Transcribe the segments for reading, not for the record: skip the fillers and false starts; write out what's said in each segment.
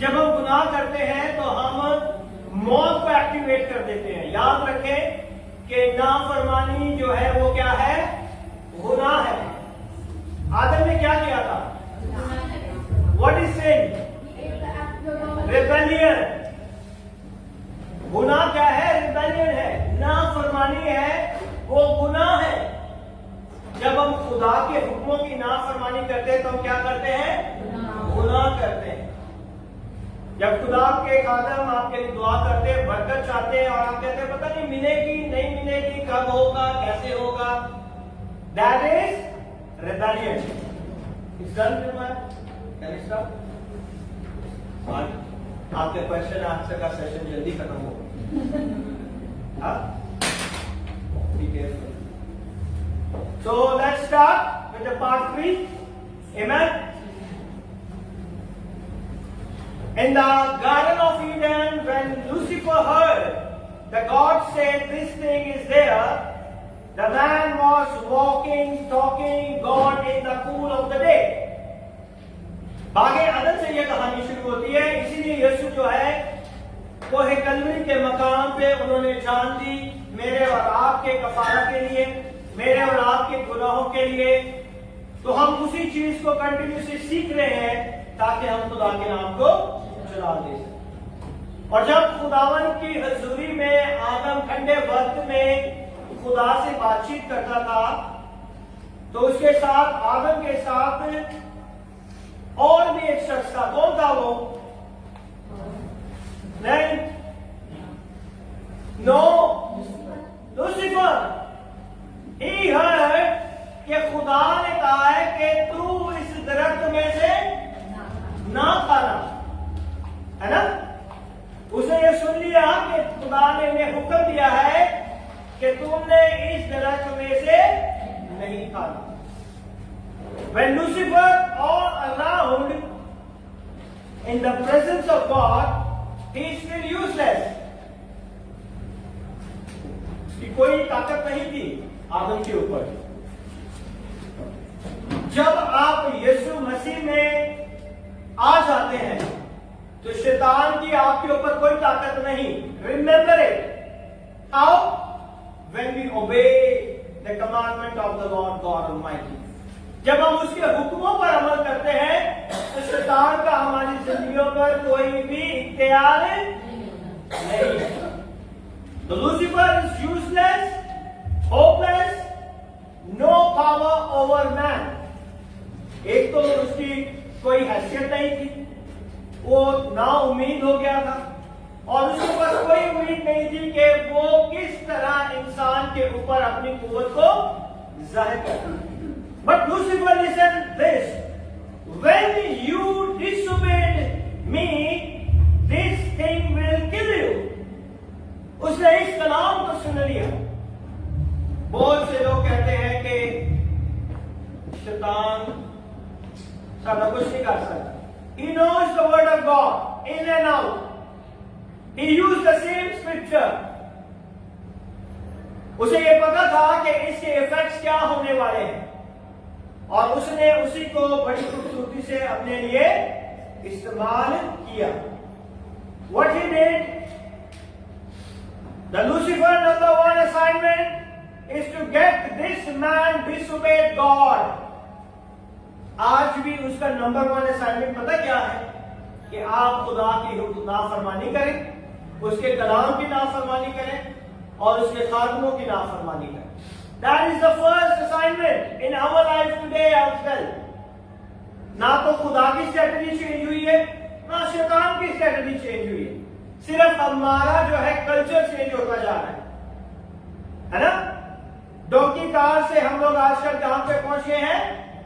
जब हम गुनाह करते हैं तो हम मौत को एक्टिवेट कर देते हैं। याद रखें कि नाफरमानी जो है वो क्या है? गुनाह है। आदम ने क्या किया था? What is sin? रिबेलियन। गुनाह क्या है? रिबेलियन है। नाफरमानी है, वो गुनाह है। जब हम खुदा के हुक्मों की नाफरमानी करते हैं तो हम क्या करते हैं? गुनाह करते हैं। जब खुदा के खादम आपके लिए दुआ करते हैं, बरकत चाहते हैं और आप कहते हैं पता नहीं मिलेगी नहीं मिलेगी, कब होगा, कैसे होगा, that is rebellion. It's done. Can you stop? आपके क्वेश्चन आंसर का सेशन जल्दी खत्म होगा। हाँ, be careful. So let's start with the part 3. Amen. In the Garden of Eden, when Lucifer heard that God said this thing is there, the man was walking, talking God in the cool of the day. बागे अदन से यह कहानी शुरू होती है। इसीलिए यीशु जो है वो कलवरी के मकाम पे उन्होंने जान दी, मेरे और आपके कफारा के लिए, मेरे और आपके गुनाहों के लिए। तो हम उसी चीज को कंटिन्यूसली सीख रहे हैं ताकि हम खुदा के नाम को चला दे सकें। और जब खुदावन की हजूरी में आदम ठंडे वक्त में खुदा से बातचीत करता था तो उसके साथ, आदम के साथ और भी एक शख्स था। कौन था वो? नहीं, नो, लूसीफर। ही है कि खुदा ने कहा है कि तू इस दरख्त में से ना खाना, है ना? उसने ये सुन लिया कि खुदा ने उन्हें हुक्म दिया है कि तुमने इस दरख्त में से नहीं खाना। When Lucifer all around in the presence of God, he is still useless. उसकी कोई ताकत नहीं थी आदम के ऊपर। जब आप यीशु मसीह में आ जाते हैं तो शैतान की आपके ऊपर कोई ताकत नहीं। Remember it. How? When we obey the commandment of the Lord God Almighty. जब हम उसके हुक्मों पर अमल करते हैं तो शैतान का हमारी जिंदगियों पर कोई भी इख्तियार नहीं है। तो Lucifer is useless, hopeless, no power over man. एक तो उसकी कोई हैसियत नहीं थी, वो ना उम्मीद हो गया था और उसके पास कोई उम्मीद नहीं थी कि वो किस तरह इंसान के ऊपर अपनी कुव्वत को जाहिर करे। But Lucifer, listen this. When you disobeyed me, this thing will kill you. उसने इस कलाम को सुन लिया। बहुत से लोग कहते हैं कि शैतान सारा कुछ नहीं कर सकता। He knows the word of God in and out. He used the same scripture. उसे ये पता था कि इसके इफेक्ट्स क्या होने वाले हैं और उसने उसी को बड़ी खूबसूरती से अपने लिए इस्तेमाल किया। What he did? The Lucifer number one assignment is to get this man disobeyed God. आज भी उसका नंबर वन असाइनमेंट पता क्या है? कि आप खुदा की नाफरमानी करें, उसके कलाम की नाफरमानी करें और उसके खातमों की नाफरमानी करें। That is the first assignment in our life today as well. ना तो खुदा की स्ट्रेटजी चेंज हुई है, ना शैतान की स्ट्रेटजी चेंज हुई है। सिर्फ हमारा जो है कल्चर चेंज होता जा रहा है ना? डोंकी कार से हम लोग आजकल कहां पे पहुंचे हैं?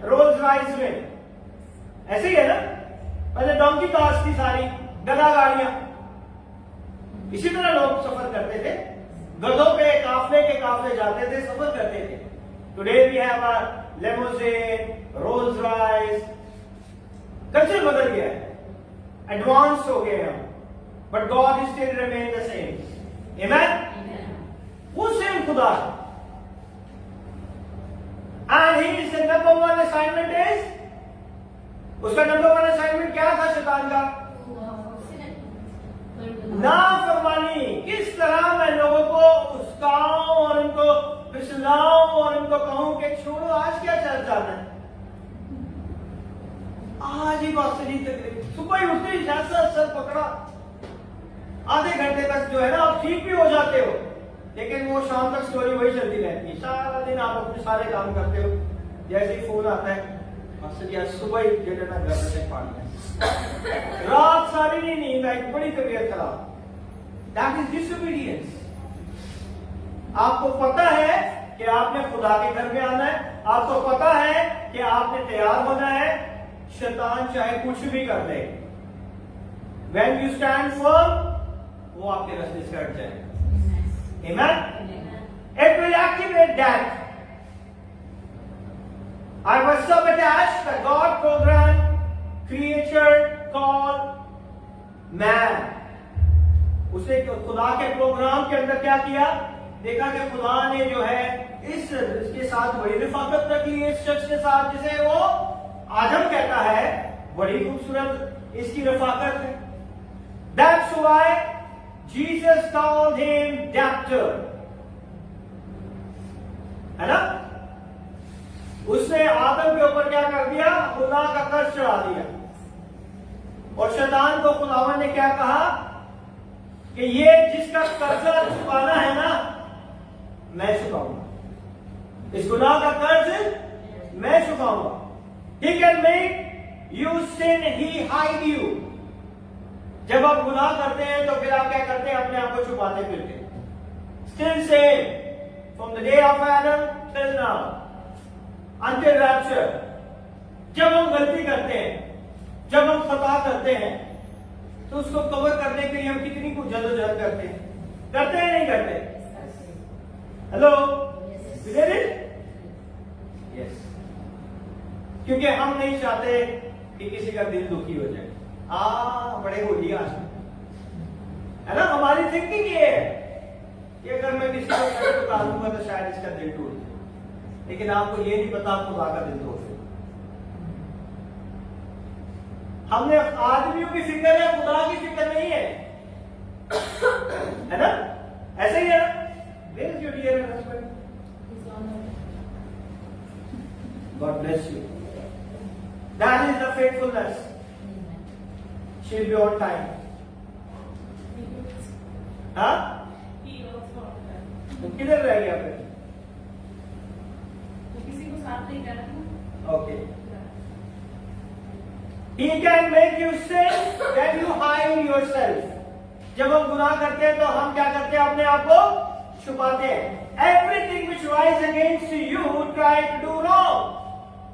रोल्स रॉयस में। ऐसे ही है ना? पहले डोंकी कार्स थी सारी, गधा गाड़ियां। इसी तरह लोग सफर करते थे, गधों पे काफले के काफले जाते थे, सफर करते थे। Today we have a limousine, Rolls Royce. Culture बदल गया है, एडवांस हो गए हम, but God is still remain the same. Amen. वो सेम खुदा है। And his number one assignment is, उसका नंबर वन असाइनमेंट क्या था शैतान का? नाफरमानी, किस तरह मैं लोगों को उस्काऊं और उनको फिसलाऊं और उनको कहूं कि छोड़ो, आज क्या चल जाना है, आज ही बात से नहीं तकलीफ, सुबह ही उठते ही जैसा सर पकड़ा, आधे घंटे तक जो है ना आप ठीक भी हो जाते हो, लेकिन वो शाम तक स्टोरी वही चलती रहती है। सारा दिन आप अपने सारे काम करते हो, जैसे ही फोन आता है सुबह ही ना घर से पानी, रात सारी नहीं नींद आई, बड़ी तबीयत खराब। That is disobedience. आपको पता है कि आपने खुदा के घर में आना है, आपको पता है कि आपने तैयार होना है, शैतान चाहे कुछ भी कर दे, when you stand firm, वो आपके रास्ते से हट जाए। Amen? It will activate that. I was sabotaged, the God program, creature called man. उसे खुदा के प्रोग्राम के अंदर क्या किया, देखा कि खुदा ने जो है इसके साथ बड़ी रिफाकत रखी है, इस शख्स के साथ जिसे वो आदम कहता है, बड़ी खूबसूरत इसकी रफाकत है। That's why Jesus called him debtor, है ना? उसने आदम के ऊपर क्या कर दिया, खुदा का कर्ज चढ़ा दिया, और शैतान को खुदावन ने क्या कहा कि ये जिसका कर्जा चुकाना है ना, मैं चुकाऊंगा, इस गुनाह का कर्ज मैं चुकाऊंगा। He can make you sin, he hide you. जब आप गुनाह करते हैं तो फिर आप क्या करते हैं, अपने आप को छुपाते फिरते हैं। Still same from the day of Adam till now until rapture। जब हम गलती करते हैं, जब हम खता करते हैं, तो उसको कवर करने के लिए हम कितनी कुछ जद्दोजहद करते हैं नहीं करते? हेलो, यस, क्योंकि हम नहीं चाहते कि किसी का दिल दुखी हो जाए। बड़े होली आज, है ना? हमारी थिंकिंग ये है कि अगर मैं किसी को टुका दूंगा तो शायद इसका दिल टूट जाए, लेकिन आपको ये नहीं पता खुदा का दिल तोड़ दे। हमने आदमियों की फिक्र है, खुदा की फिक्र नहीं है, है ना? ऐसे ही है ना? Where is your dear husband? God bless you. That is the faithfulness. She'll be on time. हाँ? तो किधर रह गया फिर? किसी को साथ नहीं करना। Okay. He can make you sin when you hide yourself. जब हम गुनाह करते हैं तो हम क्या करते हैं, अपने आप को छुपाते हैं। Everything which rise against you try to do wrong.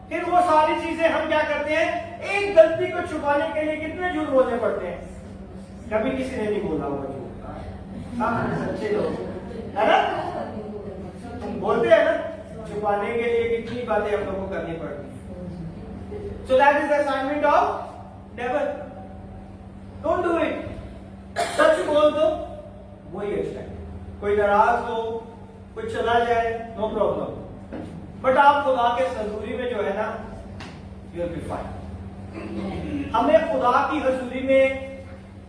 फिर वो सारी चीजें हम क्या करते हैं, एक गलती को छुपाने के लिए कितने झूठ बोलने पड़ते हैं। कभी किसी ने नहीं बोला हुआ झूठ, हाँ सच्चे लोग, है ना? बोलते हैं ना, छुपाने के लिए कितनी बातें हम लोगों को करनी पड़ती है। So that is the assignment of devil. Don't do it. सच बोल दो, वही अच्छा है। कोई नाराज हो, कोई चला जाए, नो प्रॉब्लम, बट आप खुदा के हजूरी में जो है ना, यू विल बी फाइन। हमें खुदा की हजूरी में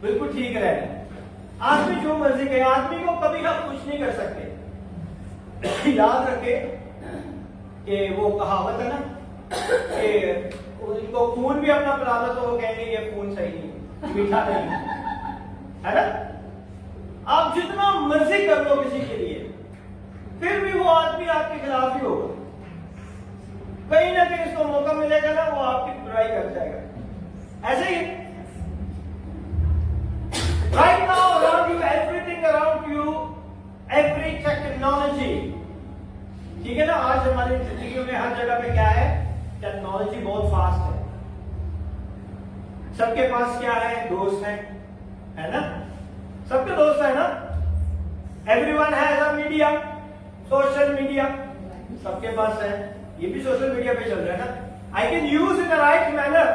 बिल्कुल ठीक रहना। आदमी जो मर्जी करे, आदमी को कभी हम कुछ नहीं कर सकते। याद रखे कि वो कहावत है ना कि उनको खून भी अपना पिला दो तो वो कहेंगे ये खून सही नहीं, मीठा नहीं, है ना? आप जितना मर्जी कर लो किसी के लिए, फिर भी वो आदमी आपके खिलाफ ही होगा। कहीं ना कहीं उसको मौका मिलेगा ना, वो आपकी बुराई कर जाएगा। ऐसे ही right now around you, everything around you, every technology, ठीक है ना? आज हमारी जिंदगी में हर जगह पे क्या है, टेक्नोलॉजी बहुत फास्ट है। सबके पास क्या है, दोस्त है ना? सबके दोस्त है ना? Everyone has a media, social media सबके पास है। ये भी सोशल मीडिया पे चल रहा है ना? I can use in the right manner.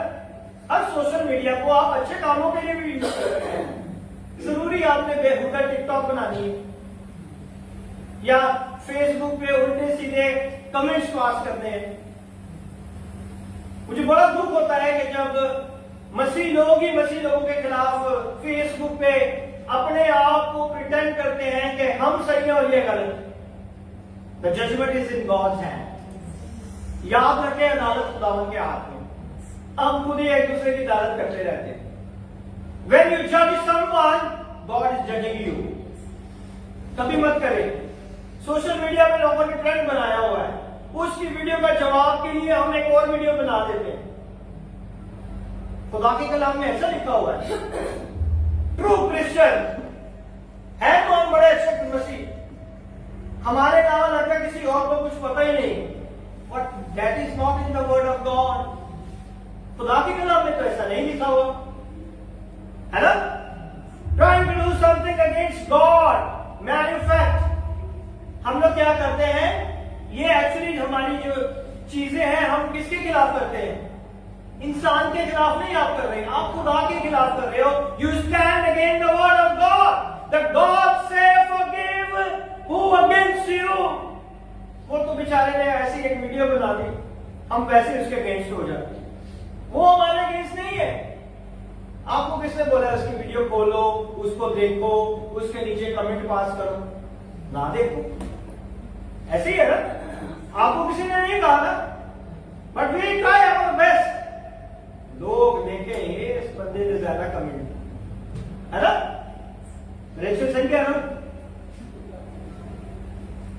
Her social media को आप अच्छे कामों के लिए भी यूज कर सकते हैं। जरूरी आपने बेहुदा टिकटॉक बनानी है या फेसबुक पे उल्टे सीधे कमेंट्स पास करने हैं। मुझे बड़ा दुख होता है कि जब मसीह लोग ही मसीह लोगों के खिलाफ फेसबुक पे अपने आप को प्रिटेंड करते हैं कि हम सही हैं और ये गलत। The judgement is in God's hand. याद रखें, अदालत खुदावन के हाथ में। हम खुद ही एक दूसरे की अदालत करते रहते हैं। When you judge someone, God is judging you. कभी मत करें। सोशल मीडिया में लोगों ने ट्रेंड बनाया हुआ है, उसकी वीडियो का जवाब के लिए हम एक और वीडियो बना देते हैं। खुदा के कलाम में ऐसा लिखा हुआ है। ट्रू क्रिश्चियन है कौन? बड़े अच्छे मसीह। हमारे अलावा लगता किसी और को कुछ पता ही नहीं। But that is not in the word of God. खुदा के कलाम में तो ऐसा नहीं लिखा हुआ है ना। Trying to do something against God, manufacture। हम लोग क्या करते हैं? ये एक्चुअली हमारी जो चीजें हैं, हम किसके खिलाफ करते हैं? इंसान के खिलाफ नहीं आप कर रहे हैं, आप खुदा के खिलाफ कर रहे हो। You stand against the word of God. The God say forgive who against you। वो तो बेचारे ने ऐसी एक वीडियो बना दी, हम वैसे उसके अगेंस्ट हो जाते हैं। वो हमारे अगेंस्ट नहीं है। आपको किसने बोला उसकी वीडियो खोलो, उसको देखो, उसके नीचे कमेंट पास करो? ना देखो, ऐसे ही है ना। आपको किसी ने नहीं कहा ना, but we try our best. लोग देखेंगे इस बंदे ने ज्यादा कमेंट, है ना। रिएक्शन सही है ना।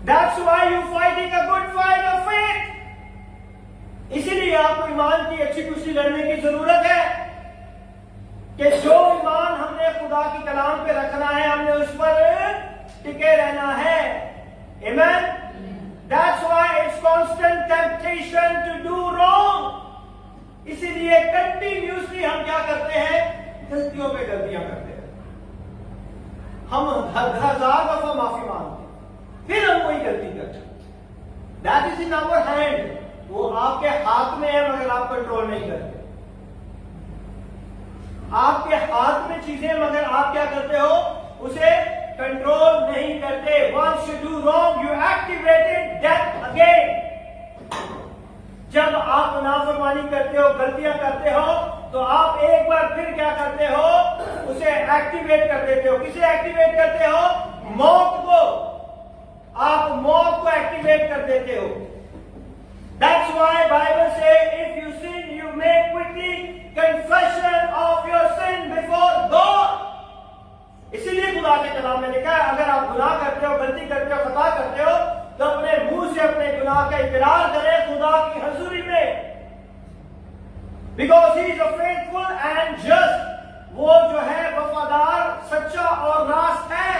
That's why you fighting a good fight of faith। इसीलिए आपको ईमान की अच्छी कुश्ती लड़ने की जरूरत है कि जो ईमान हमने खुदा की कलाम पे रखना है, हमने उस पर टिके रहना है। Amen? That's why it's constant temptation to do wrong। इसीलिए कंटिन्यूसली हम क्या करते हैं? गलतियों पे गलतियां करते हैं। हम हजार दफा माफी मांगते हैं, फिर हम वही गलती करते हैं। That is in our hand। वो आपके हाथ में है, मगर आप कंट्रोल नहीं करते। आपके हाथ में चीजें, मगर आप क्या करते हो? उसे कंट्रोल नहीं करते। Once you do wrong, you activated death again। जब आप नाफरमानी करते हो, गलतियां करते हो, तो आप एक बार फिर क्या करते हो? उसे एक्टिवेट कर देते हो। किसे एक्टिवेट करते हो? मौत को। आप मौत को एक्टिवेट कर देते हो। That's why Bible say if you sin, you make quickly confession of your sin before God। इसीलिए खुदा के कलाम में लिखा है, अगर आप गुनाह करते हो, गलती करते हो, खता करते हो, तो अपने मुंह से अपने गुनाह का इकरार करें खुदा की हजूरी में। Because he is a faithful and just। वो जो है वफादार, सच्चा और रास्त है।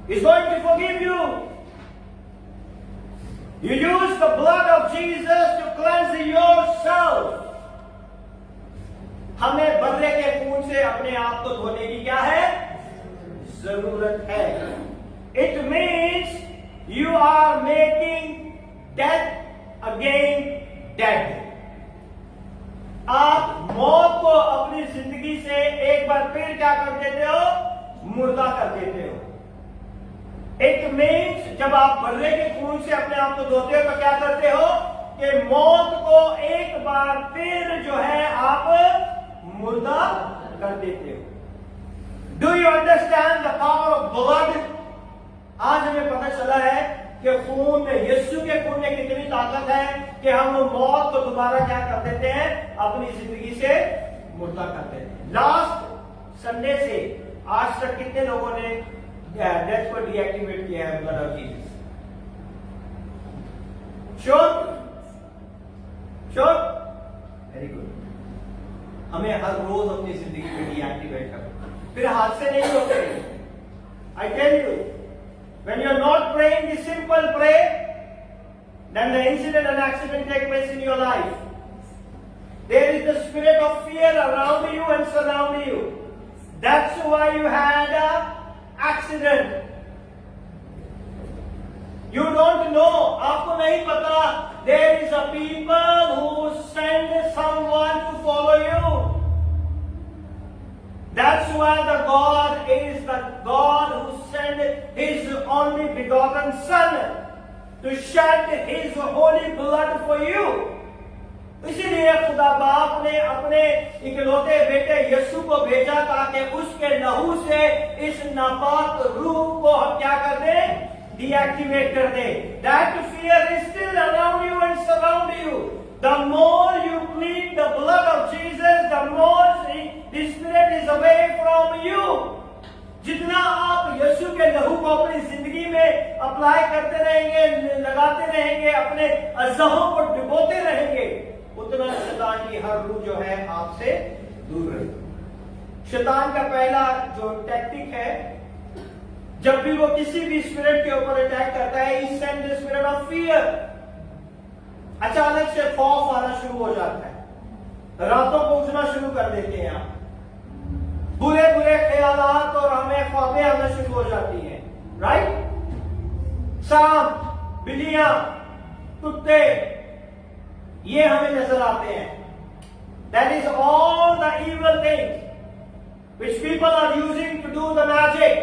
He's going to forgive you। You use the blood of Jesus to cleanse yourself। हमें बर्रे के खून से अपने आप को धोने की क्या है? जरूरत है। It means you are making death again dead। आप मौत को अपनी जिंदगी से एक बार फिर क्या कर देते हो? मुर्दा कर देते हो। It means जब आप बर्रे के खून से अपने आप को धोते हो, तो क्या करते हो? कि मौत को एक बार फिर जो है आप मुर्दा कर देते हो। Do you understand the power of blood? आज हमें पता चला है कि खून में, यीशु के खून में कितनी ताकत है कि हम मौत को दोबारा क्या कर देते हैं? अपनी जिंदगी से मुर्दा कर देते हैं। लास्ट संडे से आज तक कितने लोगों ने डेथ को डीएक्टिवेट किया है blood of Jesus? Sure? Sure? Very good. हमें हर रोज अपनी जिंदगी में डीएक्टिवेट करना, फिर हादसे नहीं होते। I tell you, when you are not praying the simple prayer, then the incident and accident take place in your life. There is the spirit of fear around you and surrounding you. That's why you had an accident। You don't know, आपको नहीं पता। There is a people who send someone to follow you। That's why the God is the God who sent His only begotten Son to shed His holy blood for you। इसीलिए खुदा बाप ने अपने इकलौते बेटे यीशु को भेजा ताकि उसके लहू से इस नापाक रूह को हम क्या कर दें, डीएक्टिवेट कर दे। That fear is still around you and surround you. The more you plead the blood of Jesus, the more the Spirit is away from you. जितना आप यीशु के लहू को अपनी जिंदगी में अप्लाई करते रहेंगे, लगाते रहेंगे, अपने अज़ाहों को डुबोते रहेंगे, उतना शैतान की हर रूह जो है आपसे दूर रहेगी। शैतान का पहला जो टैक्टिक है, जब भी वो किसी भी स्पिरिट के ऊपर अटैक करता है, he sends the spirit of fear। अचानक से खौफ आना शुरू हो जाता है, रातों को उठना शुरू कर देते हैं आप, बुरे बुरे ख्यालात और हमें ख्वाबें आना शुरू हो जाती हैं, राइट। सांप, बिल्लियां, कुत्ते, ये हमें नजर आते हैं। That is all the evil things which people are using to do the magic।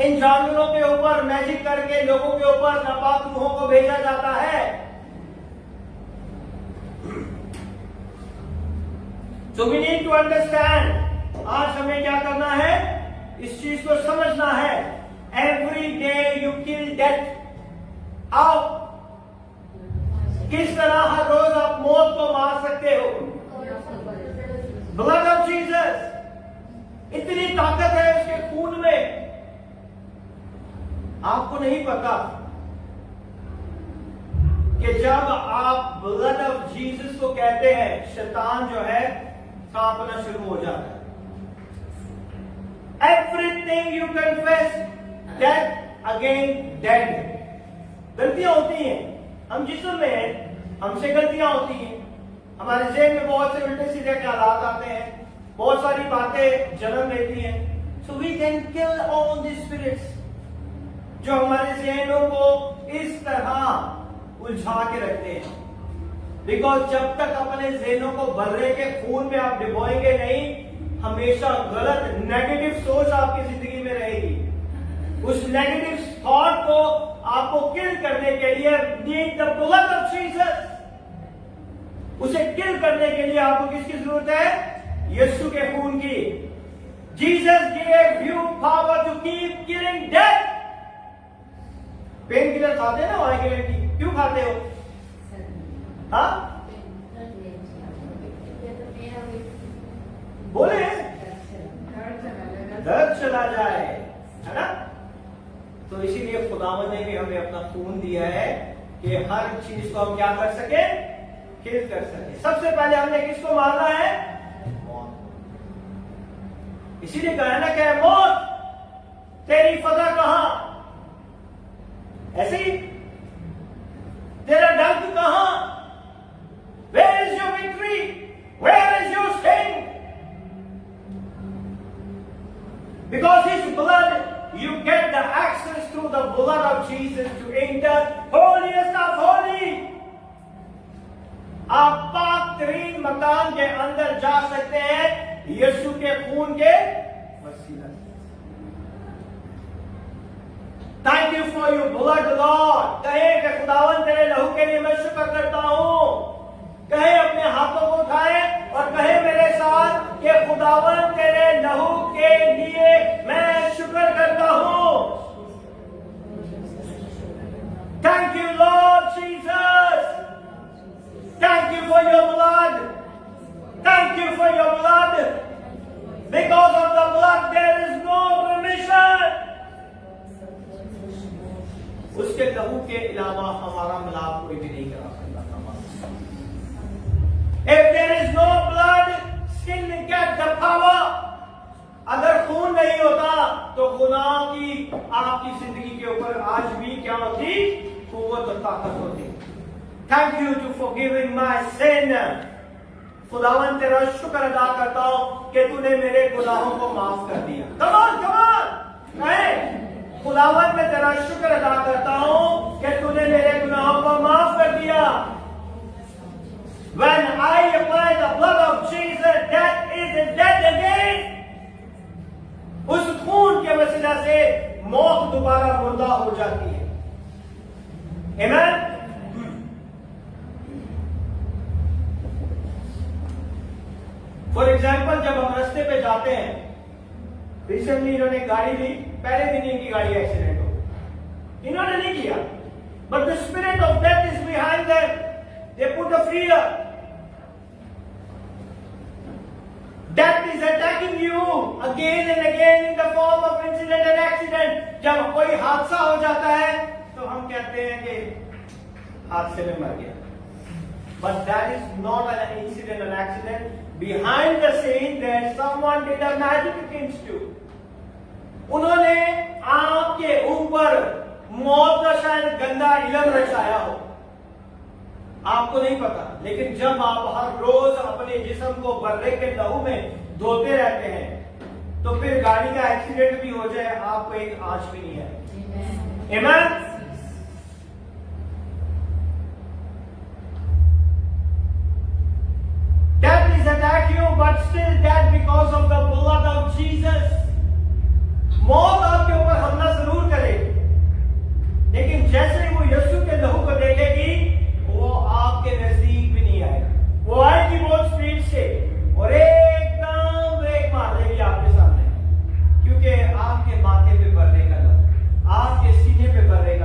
इन जानवरों के ऊपर मैजिक करके लोगों के ऊपर नापाक रूहों को भेजा जाता है। So we need to understand, आज हमें क्या करना है, इस चीज को समझना है। Every day you kill death। आप किस तरह हर रोज आप मौत को मार सकते हो? Blood of Jesus। इतनी ताकत है उसके खून में, आपको नहीं पता कि जब आप ब्लड ऑफ जीसस को कहते हैं, शैतान जो है कांपना शुरू हो जाता है। Everything you confess, death again dead. गलतियां होती हैं, हम जिस्म में हैं, हमसे गलतियां होती हैं, हमारे ज़हन में बहुत से उल्टे सीधे ख्यालात आते हैं, बहुत सारी बातें जन्म लेती हैं। So we can kill all the spirits जो हमारे ज़हनों को इस तरह उलझा के रखते हैं। बिकॉज जब तक अपने ज़हनों को भर्रे के खून में आप डुबोएंगे नहीं, हमेशा गलत नेगेटिव सोच आपकी जिंदगी में रहेगी। उस नेगेटिव थॉट को आपको किल करने के लिए need the blood of Jesus. उसे किल करने के लिए आपको किसकी जरूरत है? यीशु के खून की। Jesus give you power to keep killing death. Pain killer खाते हैं ना माइग्रेन की, क्यों खाते हो? हाँ बोले, दर्द चला जाए, है ना। तो इसीलिए खुदावंद ने भी हमें अपना खून दिया है कि हर चीज को हम क्या कर सके, किल कर सके। सबसे पहले हमने किसको मारना है? मौत। इसीलिए कहा ना कि मौत तेरी फतह कहां? ऐसे ही तेरा डंक कहां? Where is your victory? Where is your sting? Because His blood, you get the access through the blood of Jesus to enter holiest of holy। आप पाक तरीन मकान के अंदर जा सकते हैं यीशु के खून के वसीला। Thank you for your blood Lord. कहे कि खुदावन तेरे लहू के लिए मैं शुक्र करता हूं। कहे अपने हाथों को उठाए और कहे मेरे साथ कि खुदावन तेरे लहू के लिए मैं शुक्र करता हूं। Thank you Lord Jesus. Thank you for your blood. Thank you for your blood. Because of the blood there is no remission. उसके लहू के अलावा हमारा मिलाप कोई भी नहीं करा सकता। If there is no blood, sin get the power। अगर खून नहीं होता तो गुनाह की आपकी जिंदगी के ऊपर आज भी क्या होती? कुव्वत और ताकत होती। Thank you to forgiving my sin। खुदावन तेरा शुक्र अदा करता हूं कि तूने मेरे गुनाहों को माफ कर दिया। Come on, come on। नहीं, खुदावन मैं तेरा शुक्र अदा करता हूं कि तूने मेरे गुनाहों को माफ कर दिया। When I apply the blood of Jesus, death is dead again। उस खून के वसीला से मौत दोबारा मुर्दा हो जाती है। Amen। फॉर एग्जाम्पल, जब हम रास्ते पे जाते हैं, रिसेंटली इन्होंने गाड़ी ली, पहले दिन इनकी गाड़ी एक्सीडेंट हो, इन्होंने नहीं किया, but the spirit of death is behind them, they put a fear, death is attacking you again and again in the form of incident and accident. जब कोई हादसा हो जाता है तो हम कहते हैं कि हादसे में मर गया, but that is not an incident, an accident. Behind the scene, there someone did a magic against you. उन्होंने आपके ऊपर मौत का शायद गंदा इलम रचाया हो, आपको नहीं पता, लेकिन जब आप हर रोज अपने जिस्म को बर्रे के लहू में धोते रहते हैं, तो फिर गाड़ी का एक्सीडेंट भी हो जाए, आपको एक आंच भी नहीं है। Amen? Death is attack you, but still death because of the blood of Jesus. मौत आपके ऊपर हमला जरूर करेगी, लेकिन जैसे ही वो यीशु के लहू को देखेगी, वो आपके नजदीक भी नहीं आएगी। वो आएगी बहुत स्पीड से और एकदम ब्रेक मार देगी आपके सामने, क्योंकि आपके माथे पे बर्रे का लहू, आपके सीने पे बर्रे का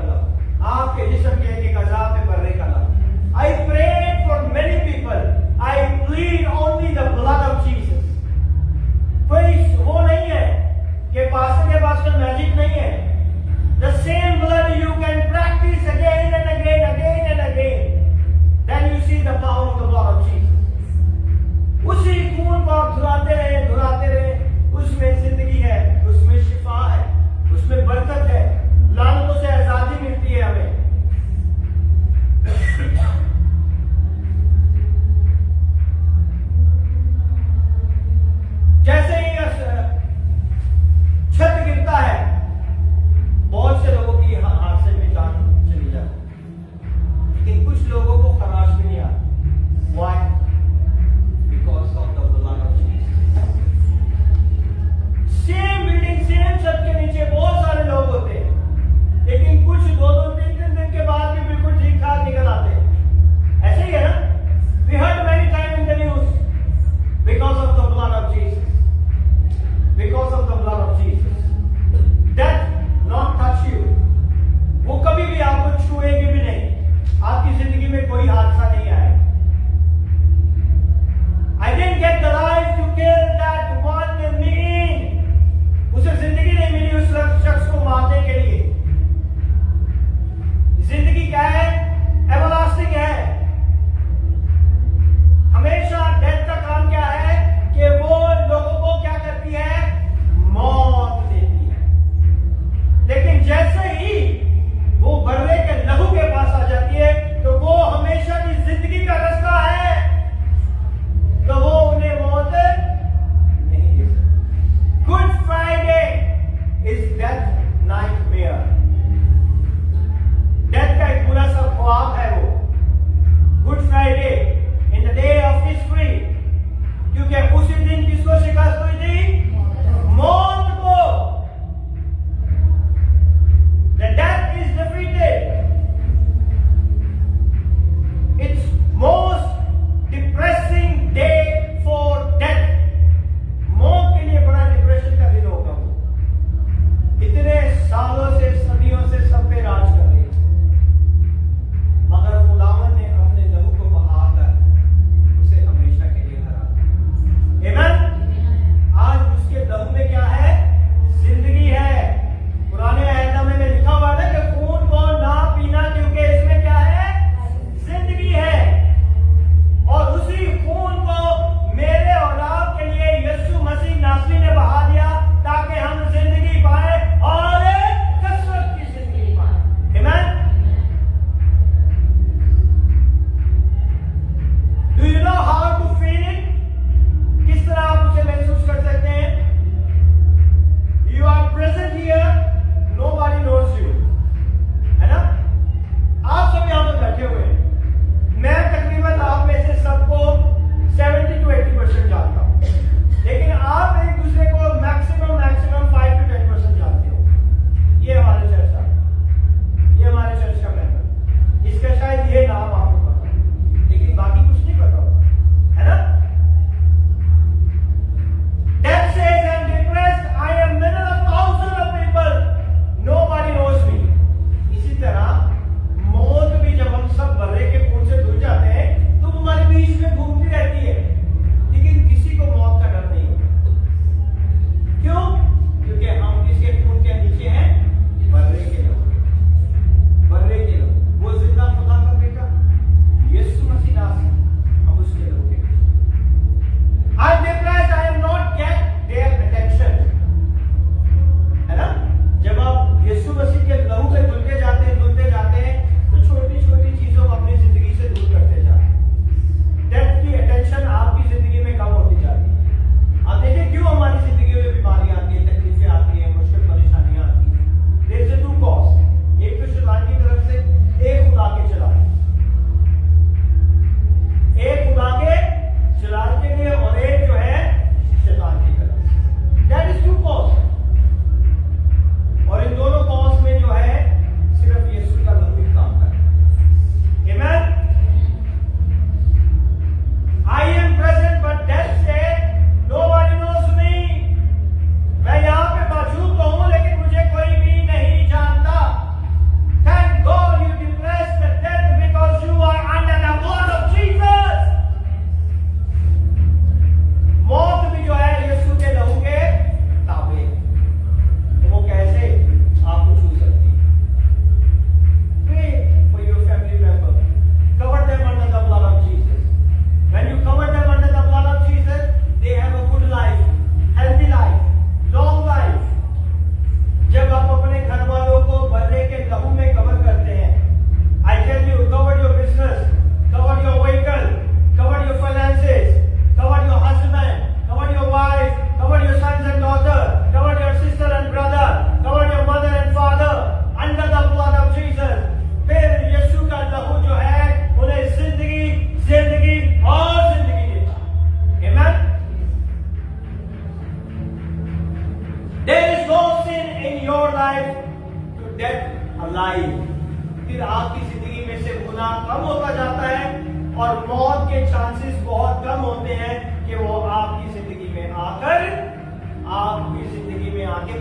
और मौत के चांसेस बहुत कम होते हैं कि वो आपकी जिंदगी में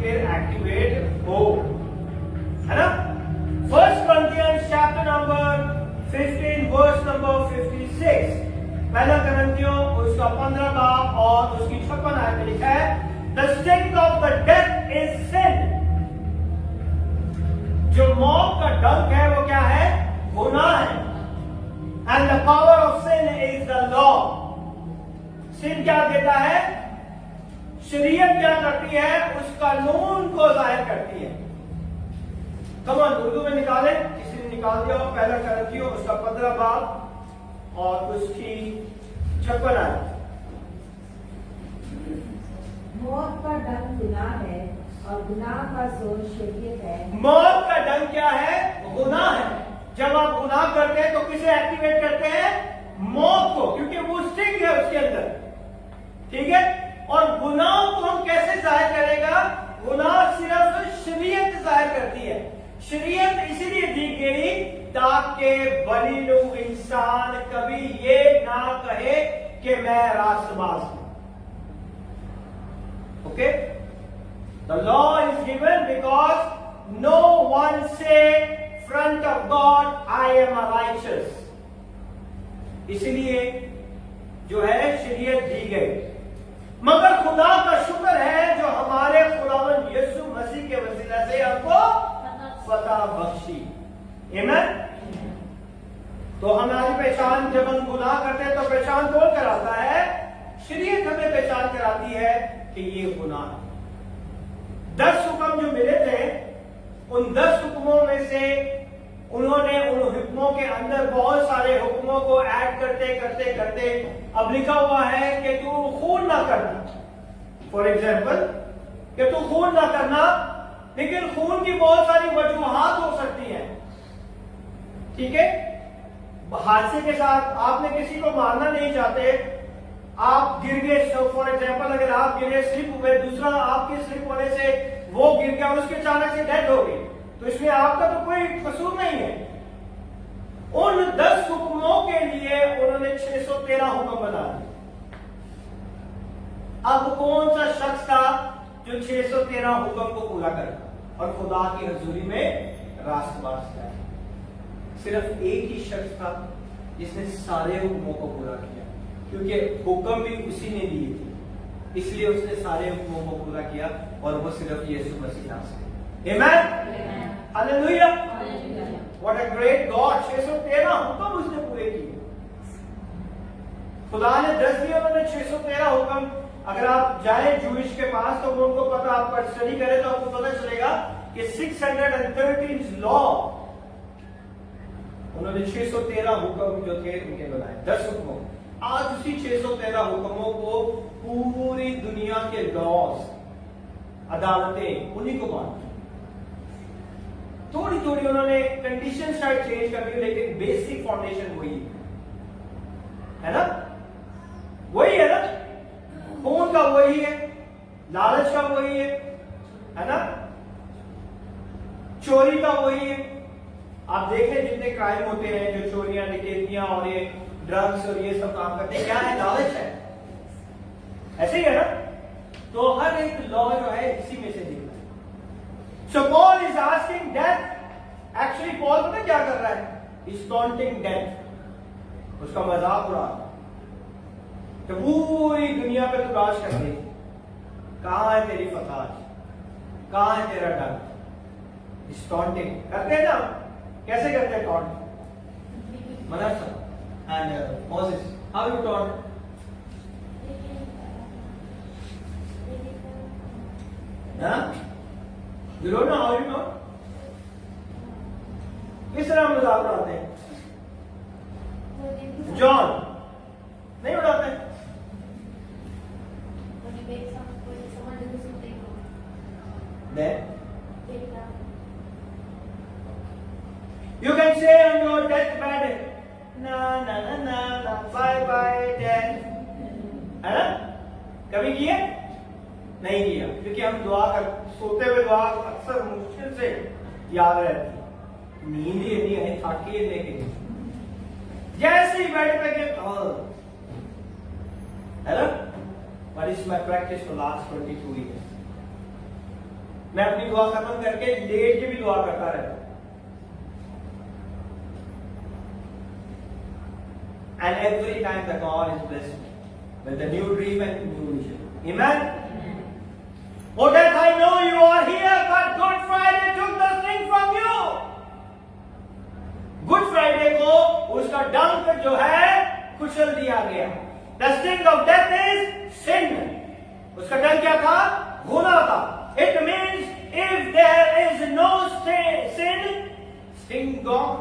फिर एक्टिवेट हो, है ना। 1 Corinthians chapter number 15 verse number 56, पहला करंथियों उसका 15 बाब और उसकी 56 आयत में लिखा है, The sting of the death is sin. जो मौत का डंक है वो क्या है? गुनाह है। And the power of sin is the law. sin क्या देता है? शरीयत क्या करती है? उस कानून को जाहिर करती है। कमान उर्दू में निकाले, किसी ने निकाल दिया हो, पहला करंथियों उसका 15 बाब और उसकी 56 आयत। मौत का डंक गुनाह है और गुनाह का जोर शरीयत है। मौत का डंक क्या है? गुनाह है। जब आप गुनाह करते हैं तो किसे एक्टिवेट करते हैं? मौत को, क्योंकि वो स्टिंग है उसके अंदर, ठीक है। और गुनाह को हम कैसे जाहिर करेगा? गुनाह सिर्फ शरीयत जाहिर करती है। शरीयत इसीलिए दी गई ताकि बनी लोग इंसान कभी ये ना कहे कि मैं रास्तबाज हूं। Okay, the law is given because no one say front of God I am a righteous. इसलिए जो है शरीयत दी गई, मगर खुदा का शुक्र है जो हमारे खुदावंद यीशु मसीह के वसीला से हमको फतह बख्शी। आमीन। तो हमारी पहचान जब हम गुनाह करते हैं तो पहचान कौन कराता है? शरीयत हमें पहचान कराती है कि ये गुनाह है। 10 हुक्म जो मिले थे, उन 10 हुक्मों में से उन्होंने उन हुक्मों के अंदर बहुत सारे हुक्मों को ऐड करते करते करते अब लिखा हुआ है कि तू खून ना करना। फॉर एग्जाम्पल कि तू खून ना करना, लेकिन खून की बहुत सारी वजूहात हो सकती हैं, ठीक है। हादसे के साथ आपने किसी को मारना नहीं चाहते, आप गिर गए, फॉर एग्जाम्पल अगर आप गिरे, स्लिप हुए, दूसरा आपके स्लिप होने से वो गिर गया, उसके अचानक से डेथ हो गई, तो इसमें आपका तो कोई कसूर नहीं है। उन 10 हुक्मों के लिए उन्होंने 613 हुक्म बना दिए। अब कौन सा शख्स था जो 613 हुक्म को पूरा करता और खुदा की हजूरी में रास्तबाज था? सिर्फ एक ही शख्स था जिसने सारे हुक्मों को पूरा किया, क्योंकि हुक्म भी उसी ने दिए थे, इसलिए उसने सारे हुक्मों को पूरा किया, और वो सिर्फ यीशु मसीह से। आमीन, hallelujah, what a great God. 613 हुक्म उसने पूरे किए। खुदा ने 10 दिए, उन्होंने 613 हुक्म। अगर आप जाए जूइश के पास तो वो उनको पता, आप स्टडी करें तो आपको पता चलेगा कि 613 लॉ उन्होंने 613 हुक्म जो थे उनके बनाए, 10 हुक्मों। आज उसी 613 हुक्मों को पूरी दुनिया के लॉज, अदालतें उन्हीं को मानती। थोड़ी थोड़ी उन्होंने कंडीशन शायद चेंज कर दी, लेकिन बेसिक फाउंडेशन वही है ना, वही है ना। खून का वही है, लालच का वही है ना, चोरी का वही है। आप देखें जितने क्राइम होते हैं, जो चोरियां, डकैतियां और ये ड्रग्स और ये सब काम करते हैं, क्या है? लालच है, ऐसे ही है ना। तो हर एक लॉ जो है इसी में से निकला है। So Paul is asking death. Actually Paul पता क्या कर रहा है? इज टॉन्टिंग डेथ, उसका मजाक उड़ा रहा है। तो पूरी दुनिया पे तलाश कर रही, कहां है तेरी फतह, कहां है तेरा डर? इज टॉन्टिंग करते हैं ना, कैसे करते हैं taunt? Mansa and Moses, how you taunt? You don't know how you know? किस तरह मजाक उड़ाते हैं? जॉन नहीं उड़ाते? You can say on your deathbed, na na na na na, bye bye death, है ना? कभी किए? नहीं किया, क्योंकि हम दुआ कर, सोते हुए दुआ अक्सर मुश्किल से याद रहती, नींद ही नहीं है, थकी लेके। जैसे ऐसे ही बैठ करके है ना, what is my practice for last 22 years. मैं अपनी दुआ खत्म करके लेट के भी दुआ करता रहता हूं। And every time the God is blessed me with a new dream and new vision. Amen. Oh, that I know you are here, but Good Friday took the sting from you. Good Friday को उसका डंक जो है कुचल दिया गया। The sting of death is sin. उसका डंक क्या था? गुनाह था। It means if there is no sin, sting gone.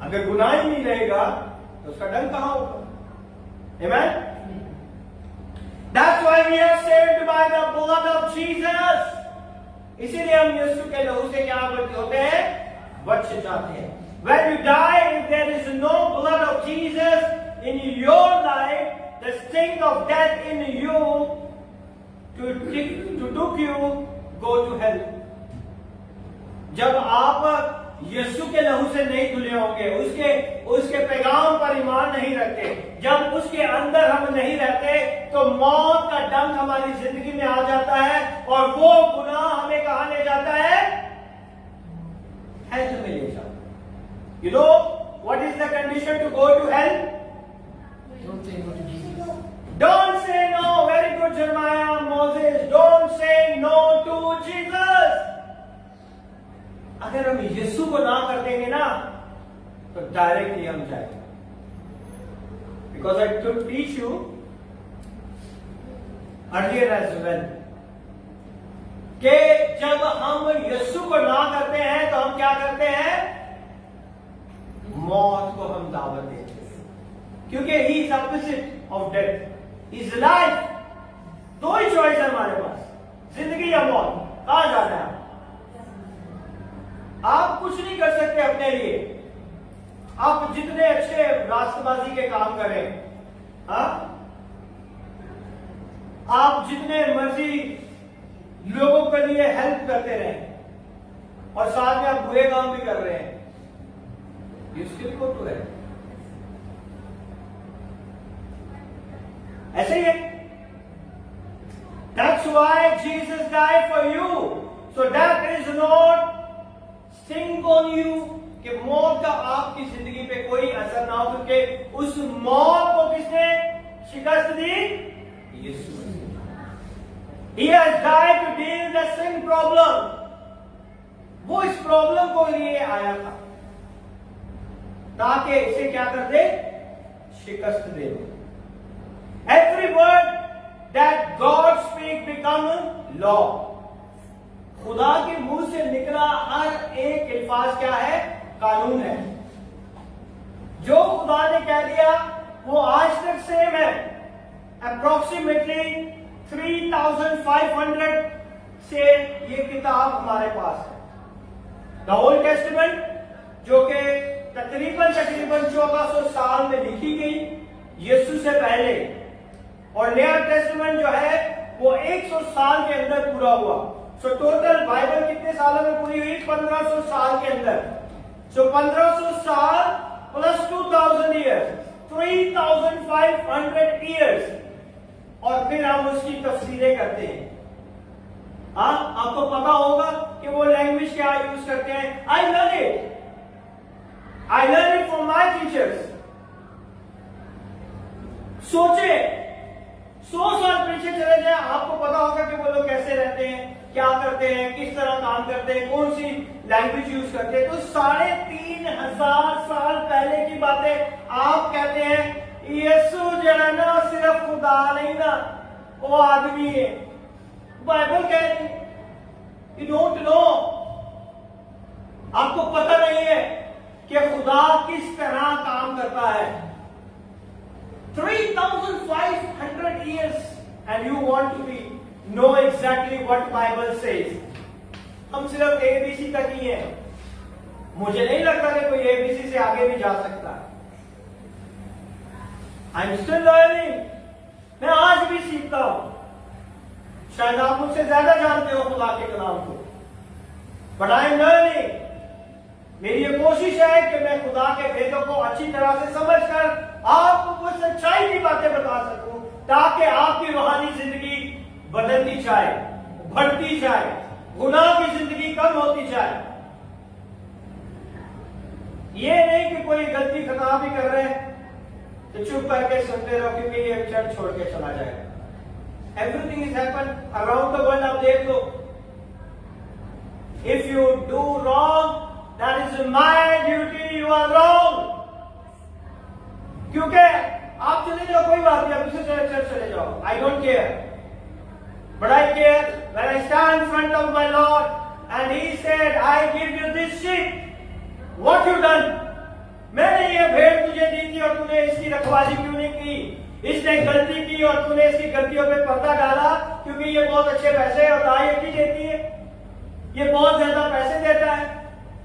अगर गुनाह ही नहीं रहेगा तो उसका डंक कहां होगा? Amen. That's why we are saved by the blood of Jesus. इसीलिए हम यीशु के लहू से क्या होते हैं? बच जाते हैं। When you die, if there is no blood of Jesus in your life, the sting of death in you to took you go to hell. जब आप यीशु के लहू से नहीं धुले होंगे, उसके पैगाम पर ईमान नहीं रखते, जब उसके अंदर हम नहीं रहते, तो मौत का डंक हमारी जिंदगी में आ जाता है और वो गुनाह हमें कहां ले जाता है? हेल में ले जाता है। You know what is the condition to go to hell? Don't say no. Very good Jeremiah, Moses. Don't say no to Jesus. अगर हम यीशु को ना कर देंगे ना तो डायरेक्टली हम जाएंगे। Because I to teach you earlier as well कि जब हम यीशु को ना करते हैं तो हम क्या करते हैं? मौत को हम दावत देते हैं, क्योंकि he is opposite of death, is life. दो ही चॉइस है हमारे पास, जिंदगी या मौत। कहां जाना है? आप कुछ नहीं कर सकते अपने लिए। आप जितने अच्छे राष्ट्रवादी के काम करें, आप जितने मर्जी लोगों के लिए हेल्प करते रहें और साथ में आप बुरे काम भी कर रहे हैं, you still go to hell. ऐसे ही है। That's why Jesus died for you, so that is not sting on you, कि मौत का आपकी जिंदगी पे कोई असर ना हो, क्योंकि उस मौत को किसने शिकस्त दी? यीशु। He has died to deal the sin problem. वो इस प्रॉब्लम को लिए आया था ताकि इसे क्या कर दे? शिकस्त दे दे। Every word that God speak become law. खुदा के मुंह से निकला हर एक अल्फाज क्या है? कानून है। जो खुदा ने कह दिया वो आज तक सेम है। अप्रोक्सीमेटली 3500 से ये किताब हमारे पास है। द ओल्ड टेस्टामेंट जो कि तकरीबन 1400 साल में लिखी गई यीशु से पहले, और नया टेस्टामेंट जो है वो 100 साल के अंदर पूरा हुआ। सो टोटल बाइबल कितने सालों में पूरी हुई? 1500 साल के अंदर। सो 1500 साल प्लस 2000 ईयर्स, 3500 ईयर्स, और फिर हम उसकी तफसीरें करते हैं। आपको पता होगा कि वो लैंग्वेज क्या यूज करते हैं। I learn it from my teachers. सोचे 100 साल पीछे चले जाए, आपको पता होगा कि वो लोग कैसे रहते हैं, क्या करते हैं, किस तरह काम करते हैं, कौन सी लैंग्वेज यूज करते हैं। तो 3500 साल पहले की बातें आप कहते हैं यीशु जो है ना सिर्फ खुदा नहीं ना, वो आदमी है। बाइबल कह रही है यू डोंट नो, आपको पता नहीं है कि खुदा किस तरह काम करता है। 3500 years and you want to know exactly what Bible says. हम सिर्फ ABC तक ही है। मुझे नहीं लगता कि कोई ABC से आगे भी जा सकता है। I'm still learning. मैं आज भी सीखता हूं। शायद आप मुझसे ज्यादा जानते हो खुदा के कलाम को, but I'm learning. मेरी ये कोशिश है कि मैं खुदा के भेदों को अच्छी तरह से समझकर आपको वो सच्चाई की बातें बता सकूं, ताकि आपकी रूहानी जिंदगी बदलती जाए, बढ़ती जाए, गुनाह की जिंदगी कम होती जाए। ये नहीं कि कोई गलती खता भी कर रहे हैं तो चुप करके सुनते रहो क्योंकि ये चर्च छोड़ के चला जाएगा। Everything is happen around the world. आप देख लो, if you do wrong that is my duty, you are wrong. क्योंकि आप चले जाओ, कोई बात नहीं, आप दूसरे चर्च चले जाओ, I don't care, but I care when I stand in front of my Lord and he said I give you this sheep, what you done? मैंने ये भेड़ तुझे दी थी और तूने इसकी रखवाली क्यों नहीं की? इसने गलती की और तूने इसकी गलतियों पे पर्दा डाला, क्योंकि ये बहुत अच्छे पैसे और दायित्व देती है, ये बहुत ज्यादा पैसे देता है,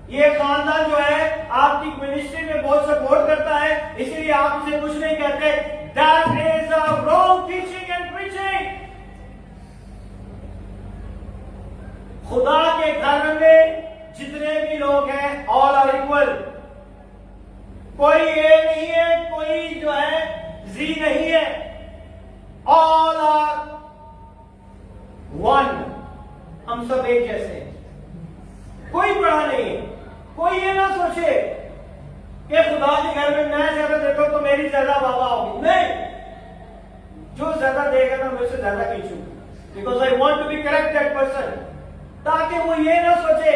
ये खानदान जो है आपकी मिनिस्ट्री में बहुत सपोर्ट करता है, इसलिए आप इसे कुछ नहीं कहते। That is a wrong teaching and preaching. खुदा के घर में जितने भी लोग हैं ऑल आर इक्वल। कोई ए नहीं है, कोई जो है जी नहीं है, ऑल आर वन। हम सब एक जैसे हैं, कोई बड़ा नहीं है। कोई ये ना सोचे कि खुदा के घर में मैं ज्यादा देखो तो मेरी ज्यादा बाबा होगी। नहीं, जो ज्यादा देगा ना मैं उससे ज्यादा खींचू, because I want to be correct that person, ताकि वो ये ना सोचे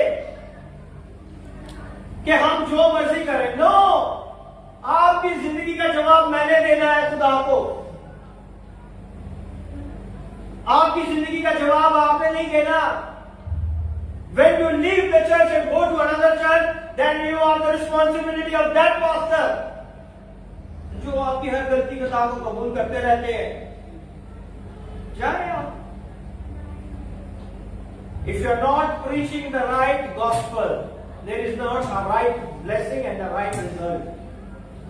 कि हम जो मर्जी करें। नो, आपकी जिंदगी का जवाब मैंने देना है खुदा को। आपकी जिंदगी का जवाब आपने नहीं देना। When you leave the church and go to another church, then you are the responsibility of that pastor. जो आपकी हर गलती खता को कबूल करते रहते हैं, जाए आप। If you are not preaching the right gospel, there is not a right blessing and a right result.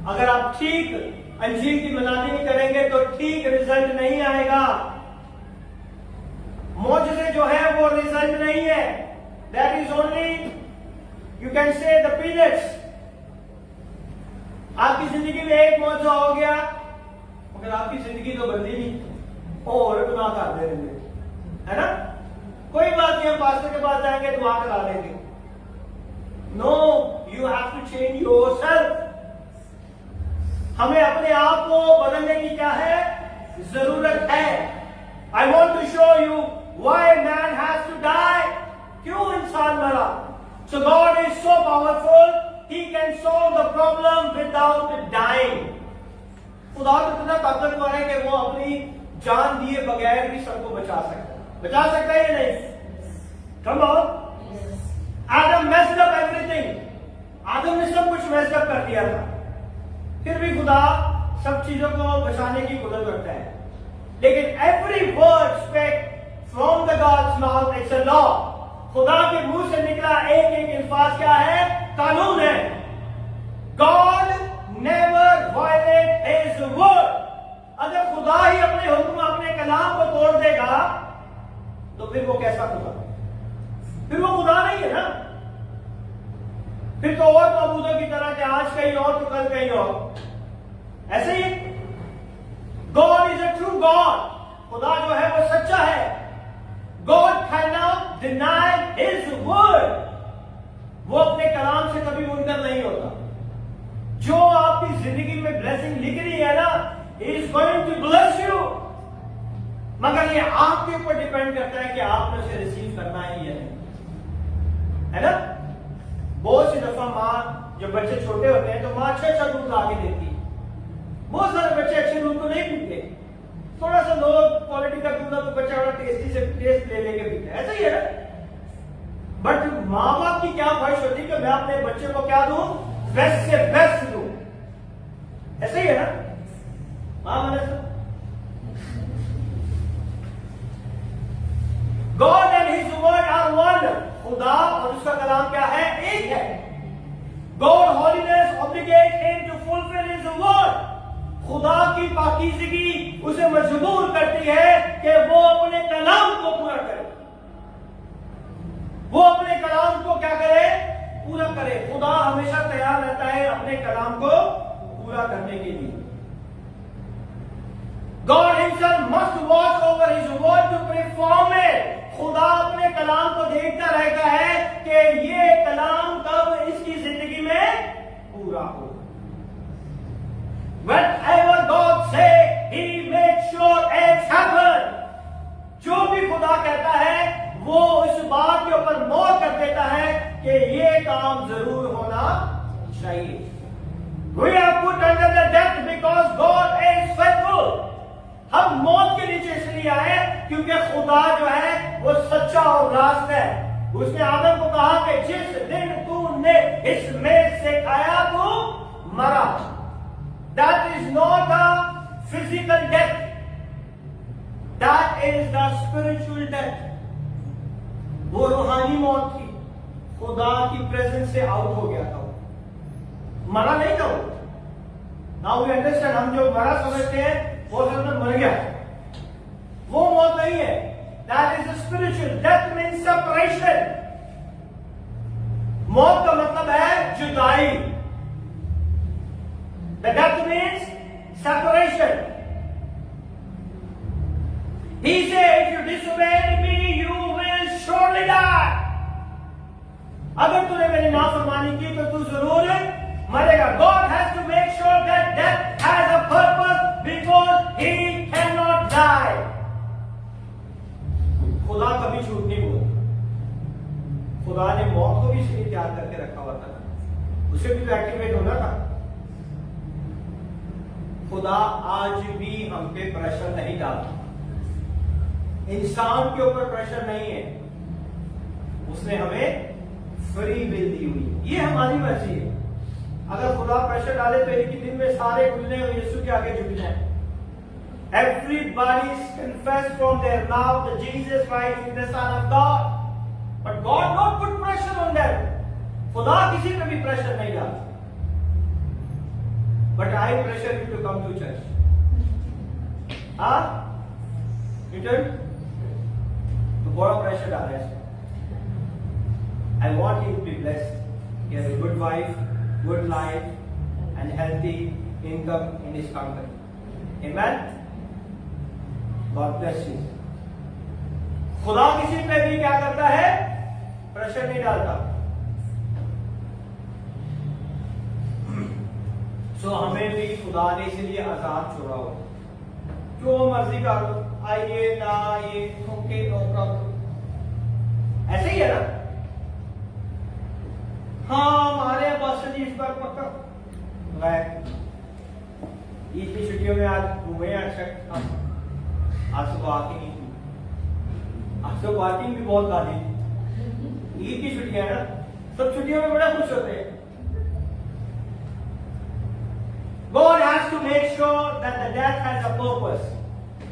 अगर आप ठीक अंजील की मनादी नहीं करेंगे तो ठीक रिजल्ट नहीं आएगा। मौजज़े जो है वो रिजल्ट नहीं है। That is only, you can say, the peanuts. आपकी जिंदगी में एक मौजज़ा हो गया, मगर आपकी जिंदगी तो बदली नहीं, और गुनाह करते रहेंगे, है ना? कोई बात नहीं, हम पास्टर के पास जाएंगे, दुआ करा लेंगे। No, you have to change yourself. हमें अपने आप को बदलने की क्या है? जरूरत है। I want to show you why man has to die. क्यों इंसान मरा? So God is so powerful, He can solve the problem without dying. खुदा तो इतना ताकतवर है कि वो अपनी जान दिए बगैर भी सबको बचा सकता है या नहीं? Come on. Adam messed up everything. आदम ने सब कुछ messed up कर दिया था, फिर भी खुदा सब चीजों को बचाने की कुदरत रखता है। लेकिन every word spoken from the God's mouth, it's a law. खुदा के मुंह से निकला एक एक अल्फाज क्या है? कानून है। God never violates His word. अगर खुदा ही अपने हुक्म, अपने कलाम को तोड़ देगा तो फिर वो कैसा खुदा? फिर वो खुदा नहीं है ना। फिर तो और मबूदों की तरह के आज कहीं और तो कल कहीं और, ऐसे ही। God is a true God. खुदा जो है वो सच्चा है। God cannot deny His word. वो अपने कलाम से कभी मुनकर नहीं होता। जो आपकी जिंदगी में ब्लेसिंग लिख रही है ना, He is going to bless you. मगर ये आपके ऊपर डिपेंड करता है कि आपने उसे रिसीव करना है या नहीं, है ना? बहुत सी दफा माँ, जब बच्चे छोटे होते हैं तो माँ अच्छा दूध ला के देती है। बहुत सारे बच्चे अच्छे दूध को नहीं पीते, थोड़ा सा लो क्वालिटी का दूध तो बच्चा बड़ा टेस्टी से टेस्ट ले लेके पीता है, ऐसा ही है ना? बट माँ बाप की क्या ख्वाहिश होती है कि मैं अपने बच्चे को क्या दूं? बेस्ट से बेस्ट दूं, ऐसा ही है ना? माँ मैंने God and His word are one. खुदा और उसका कलाम क्या है? एक है। God holiness obligates Him to fulfill His word. खुदा की पाकीज़गी उसे मजबूर करती है कि वो अपने कलाम को पूरा करे। वो अपने कलाम को क्या करे? पूरा करे। खुदा हमेशा तैयार रहता है अपने कलाम को पूरा करने के लिए। God himself must watch over his word to perform it. खुदा अपने कलाम को देखता रहता है कि ये कलाम कब इसकी जिंदगी में पूरा हो। Whatever God say, he makes sure it happens. जो भी खुदा कहता है वो इस बात के ऊपर मोहर कर देता है कि ये काम जरूर होना चाहिए। We are put under the death because God is faithful. हम मौत के नीचे इसलिए आए क्योंकि खुदा जो है वो सच्चा और रास्त है। उसने आदम को कहा कि जिस दिन तूने इसमें से खाया तो मरा। That is not a physical death. That is the spiritual death. वो रूहानी मौत थी। खुदा की प्रेजेंस से आउट हो गया था वो, मरा नहीं था वो। नाउ वी अंडरस्टैंड, हम जो मरा समझते हैं वो असल में मर गया, वो मौत नहीं है। That is spiritual death, means separation. मौत का मतलब है जुदाई। The death means separation. He said, if you disobey me, you will surely die. अगर तूने मेरी नाफरमानी की तो तू जरूर मरेगा। God has to make sure that death has a purpose because he cannot die. खुदा कभी झूठ नहीं बोलता। खुदा ने मौत को भी इसलिए तैयार करके रखा हुआ था, उसे भी तो एक्टिवेट होना था। खुदा आज भी हम पे प्रेशर नहीं डालता, इंसान के ऊपर प्रेशर नहीं है। उसने हमें फ्री विल दी हुई, ये हमारी मर्जी है। अगर खुदा प्रेशर डाले तो एक ही दिन में सारे गुजरे और यीशु के आगे झुक जाए। Everybody confess from their mouth that Jesus Christ is the Son of God, but God not put pressure on them. खुदा किसी पे भी प्रेशर नहीं डालता। But I pressure you to come to church. हाँ, रिटर्न तो बड़ा प्रेशर डाल रहा है। I want him to be blessed. He has a good wife, good life, and healthy income in his company. Amen. God bless you. खुदा किसी पे भी क्या करता है? प्रेशर नहीं डालता। सो हमें भी खुदा ने इसलिए आजाद छोड़ा हो, जो मर्जी कर लो, आइए ना आइए, ओके नो प्रॉब्लम, ऐसे ही है ना। हाँ, हमारे बस जी इस बार पक्का ईद की छुट्टियों में आज घूमे। अच्छा, आज तो पार्किंग ही थी, आज तो पार्किंग भी बहुत गाड़ी थी। ईद की छुट्टियां है ना, सब छुट्टियों में बड़ा खुश होते हैं। God has to make sure that the death has a purpose.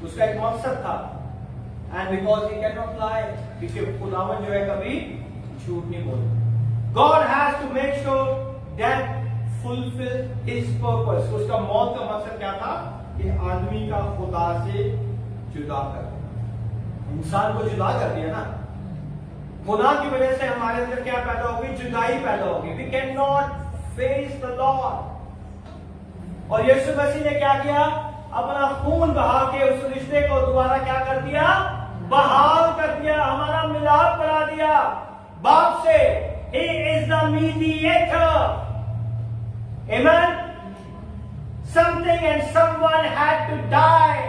उसका एक मकसद था, and because he cannot lie, क्योंकि खुदावन जो है कभी झूठ नहीं बोलता। God has to make sure that fulfill his purpose. उसका मौत का मकसद क्या था? कि आदमी का खुदा से जुदा कर, इंसान को जुदा कर दिया ना। खुदा की वजह से हमारे अंदर क्या पैदा होगी? जुदाई पैदा होगी। We cannot face the Lord. और यीशु मसीह ने क्या किया? अपना खून बहा के उस रिश्ते को दोबारा क्या कर दिया? बहाल कर दिया, हमारा मिलाप करा दिया बाप से। He is the mediator. Amen. Something and someone had to die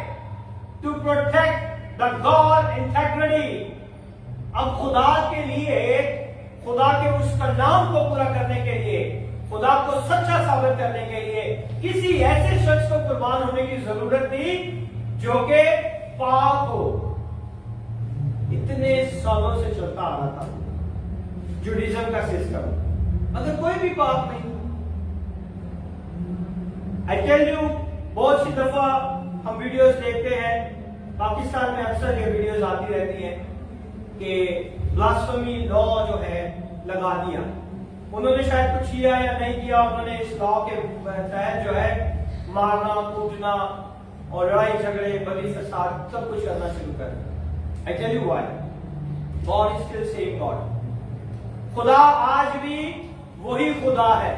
to protect the God integrity. अब खुदा के लिए, खुदा के उस कलाम को पूरा करने के लिए, खुदा को सच्चा साबित करने के लिए किसी ऐसे शख्स को कुर्बान होने की जरूरत थी जो कि पाक हो। इतने सालों से चलता आ रहा था जुडिज्म का सिस्टम, अगर कोई भी पाक नहीं। आई टेल यू, बहुत सी दफा हम वीडियोस देखते हैं, पाकिस्तान में अक्सर ये वीडियोस आती रहती हैं कि ब्लास्फेमी लॉ जो है लगा दिया। उन्होंने शायद कुछ किया या नहीं किया, उन्होंने इस लॉ के तहत जो है मारना, कूटना और लड़ाई झगड़े, बली फसाद सब कुछ करना शुरू कर दिया। I tell you why, God is still same God. खुदा आज भी वही खुदा है।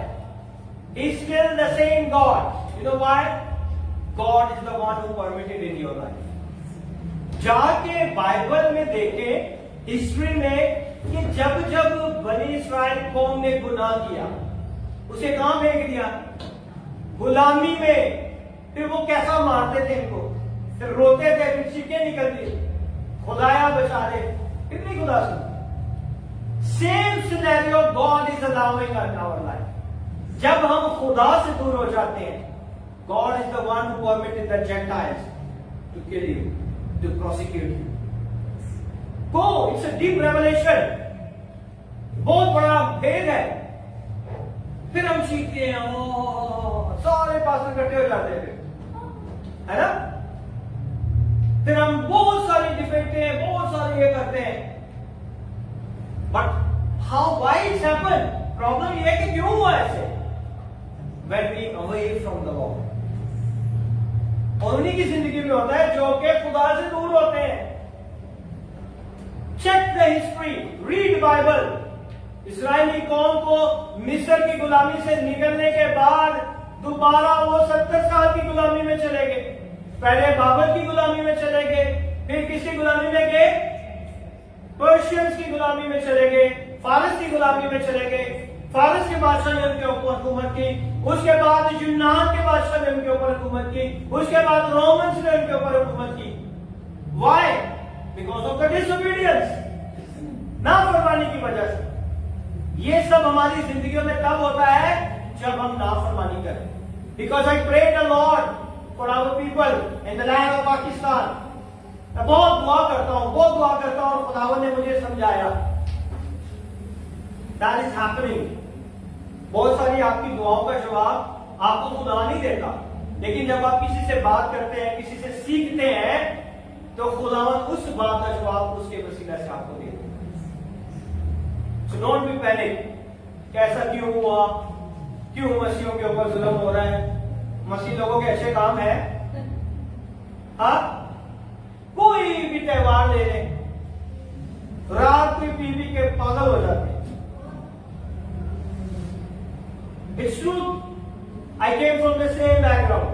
He's still the same God. You know why? God is the one who permitted in your life. जाके बाइबल में देखें, हिस्ट्री में, कि जब जब बनी इस्राएल कौम ने गुनाह किया, उसे कहां फेंक दिया? गुलामी में। फिर वो कैसा मारते थे इनको, फिर रोते थे, फिर चीखें निकलती, खुदाया बचा ले। कितनी खुदा सुन। Same scenario God is allowing in our life. जब हम खुदा से दूर हो जाते हैं, God is the one who permitted the gentiles to kill you, to prosecute you. Go, it's a deep revelation, बहुत बड़ा भेद है। फिर हम सीखते हैं, सारे पास इकट्ठे हो जाते हैं, है ना? फिर हम बहुत सारी डिबेटें हैं, बहुत सारे ये करते हैं। But how, why it's happen? Problem ये है कि क्यों हुआ ऐसे? When we away from the Lord. और उन्हीं की जिंदगी में होता है जो कि खुदा से दूर होते हैं। Check the history, read Bible. इस्राएली कौम को मिस्र की गुलामी से निकलने के बाद दोबारा वो 70 साल की गुलामी में चले गए। पहले बाबर की गुलामी में चले गए, फिर किसकी गुलामी में गए? पर्शियंस की गुलामी में चले गए, फारस की गुलामी में चले गए। फारस के बादशाह ने उनके ऊपर हुकूमत की, उसके बाद यूनान के बादशाह ने उनके ऊपर हुकूमत की, उसके बाद रोमन्स ने उनके ऊपर हुकूमत की। Why? Because of the disobedience, नाफरमानी की वजह से। ये सब हमारी जिंदगियों में तब होता है जब हम नाफरमानी करें। Because I pray the Lord for our people in the land of Pakistan. मैं बहुत दुआ करता हूं, बहुत दुआ करता हूं, और खुदावन ने मुझे समझाया दैट इज हैपनिंग। बहुत सारी आपकी दुआओं का जवाब आपको खुदा नहीं देता, लेकिन जब आप किसी से बात करते हैं, किसी से सीखते हैं, तो खुदावन उस बात का जवाब उसके वसीला से आपको दे देता। So don't be panic. कैसा क्यों हुआ? क्यों मसीहों के ऊपर जुल्म हो रहा है? मसीह लोगों के अच्छे काम है? हाँ, कोई भी त्योहार ले लें, रात में पी के पागल हो जाते हैं। It's true, I came from the same background.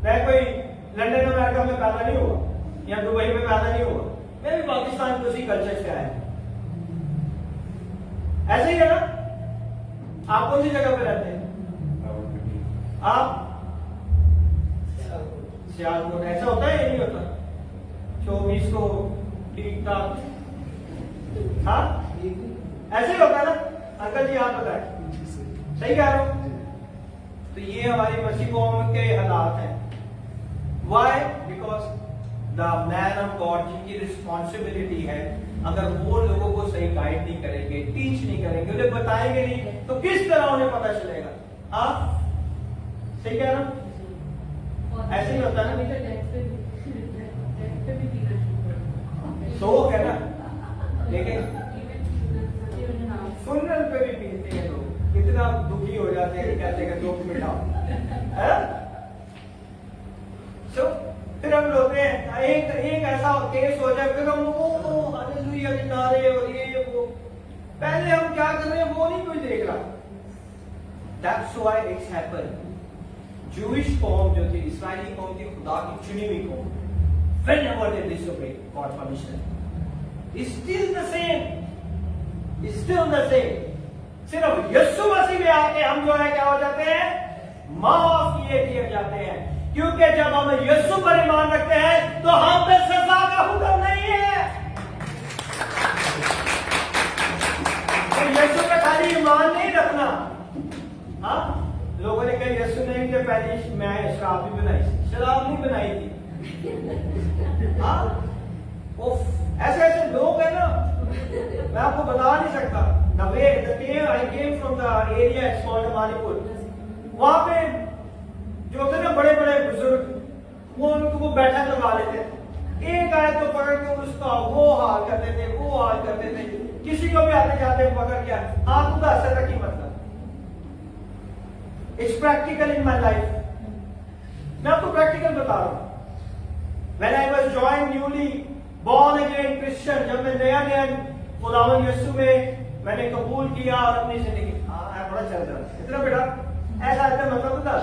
मैं कोई लंदन अमेरिका में पैदा नहीं हुआ या दुबई में पैदा नहीं हुआ, मैं भी पाकिस्तान के उसी कल्चर से आया। ऐसे ही है ना? आप कौन सी जगह पे रहते हैं? आप सियालकोट। ऐसा होता है या नहीं होता? 24 को ठीक ठाक, हाँ ऐसे ही होता है ना? अंकल जी आप बताएं, सही कह रहा हूं? तो ये हमारी मसीह कौम के हालात हैं। Why? Because the man of God, जिनकी रिस्पॉन्सिबिलिटी है, अगर वो लोगों को सही गाइड नहीं करेंगे, टीच नहीं करेंगे, उन्हें बताएंगे नहीं, तो किस तरह उन्हें पता चलेगा? हाँ सही कह रहा हूं? ऐसे ही होता है ना? शौक है ना, लेकिन सुनने पे भी पीते हैं लोग, कितना दुखी हो जाते हैं, कहते हैं दुख मिटाओ। सो फिर हम रोते हैं, एक ऐसा केस हो जाए, फिर हम हालेलुया के नारे और ये वो। पहले हम क्या कर रहे हैं वो नहीं कोई देख रहा। That's why it's happened. Jewish कौम जो थी, इस्राएली कौम थी, खुदा की चुनी हुई कौम, whenever they disobey God punishment, it's still the same. It's still the same. सिर्फ यीशु मसीह में आके हम जो है क्या हो जाते हैं? माफ किए जाते हैं। क्योंकि जब हम यीशु पर ईमान रखते हैं तो हम पे सजा का हुक्म नहीं है। तो यीशु पे खाली ईमान नहीं रखना। हाँ, लोगों ने कहा यीशु ने मुझे पहले मैं शराब भी बनाई, शराब नहीं बनाई थी। हाँ, ऐसे ऐसे लोग हैं ना, मैं आपको बता नहीं सकता। The day I came from the area it's called Manipur, वहां पे जो थे ना बड़े बड़े बुजुर्ग, वो उनको बैठा लगा लेते थे, एक आए तो पकड़ के उसका वो हाल करते थे, वो हाल करते थे। किसी को भी आते जाते पकड़ के आप खुदा असर रखी मतलब। It's practical in my life. मैं आपको प्रैक्टिकल बता रहा हूं। When I was joined newly born again Christian, जब मैं नया खुदावंद यीशु में मैंने कबूल किया और अपनी जिंदगी, थोड़ा चल रहा है इतना बेटा ऐसा ऐसा मतलब बता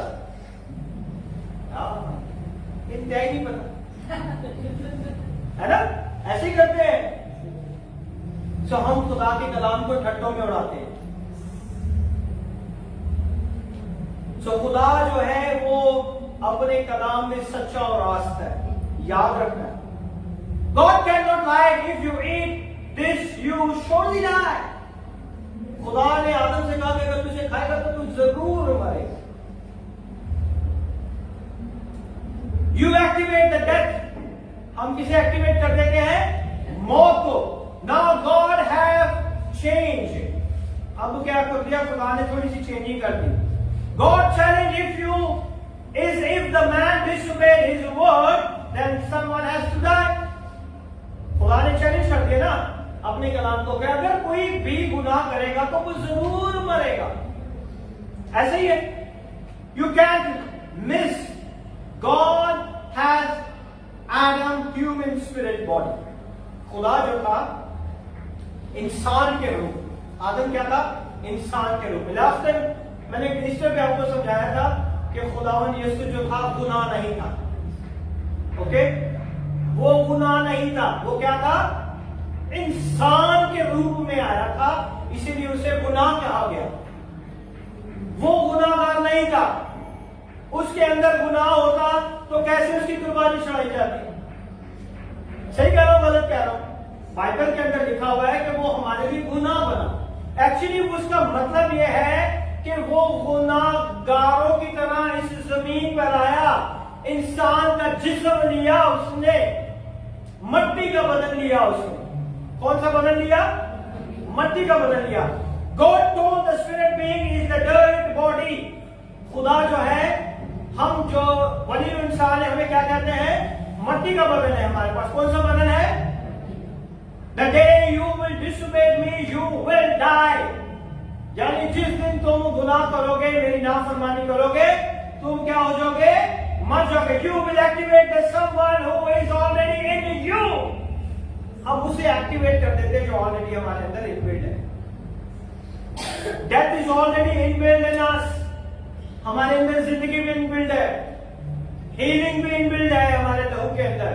इंतहा ही नहीं पता है ना, ऐसे ही करते हैं। तो हम खुदा के कलाम को ठट्टों में उड़ाते हैं। तो खुदा जो है वो अपने कलाम में सच्चा और रास्त है, याद रखना। God cannot lie. If you eat this, you surely die. खुदा ने आदम से कहा कि अगर तुझे खाएगा तो तू जरूर मरेगा। You activate the death. हम किसे एक्टिवेट कर देते हैं? मौत को। Now God have changed. अब क्या कर दिया? खुदा ने थोड़ी सी चेंजिंग कर दी। God challenge if the man disobeyed his word, then someone has to die. खुदा ने चैलेंज कर दिया ना अपने कलाम को कि अगर कोई भी गुनाह करेगा तो वो जरूर मरेगा। ऐसे ही है। You can miss God has Adam human spirit body. खुदा जो था इंसान के रूप, आदम क्या था? इंसान के रूप में। लास्ट टाइम मैंने मिनिस्टर पे आपको समझाया था कि खुदावन यीशु जो था गुनाह नहीं था। ओके, वो गुनाह नहीं था, वो क्या था? इंसान के रूप में आया था, इसीलिए उसे गुनाह कहा गया। वो गुनाहगार नहीं था। उसके अंदर गुनाह होता तो कैसे उसकी कुर्बानी चढ़ाई जाती? सही कह रहा हूं, गलत कह रहा हूं? बाइबल के अंदर लिखा हुआ है कि वो हमारे लिए गुनाह बना। एक्चुअली उसका मतलब यह है कि वो गुनाहगारों की तरह इस जमीन पर आया, इंसान का जिस्म लिया उसने, मट्टी का बदन लिया उसने। कौन सा बदन लिया? मट्टी का बदन लिया। God told the spirit being is the dirt body. खुदा जो है, हम जो वली इंसान है, हमें क्या कहते हैं? मट्टी का बदन है हमारे पास। कौन सा बदन है? The day you will disobey me, you will die. यानी जिस दिन तुम गुनाह करोगे, मेरी नाफरमानी करोगे, तुम क्या हो जाओगे? मर जाओगे। You will activate the someone who is already in you. हम उसे एक्टिवेट कर देते जो ऑलरेडी हमारे अंदर इनबिल्ट है। Death is already inbuilt in us. हमारे अंदर जिंदगी भी इनबिल्ट है, हीलिंग भी इनबिल्ट है हमारे लहू के अंदर।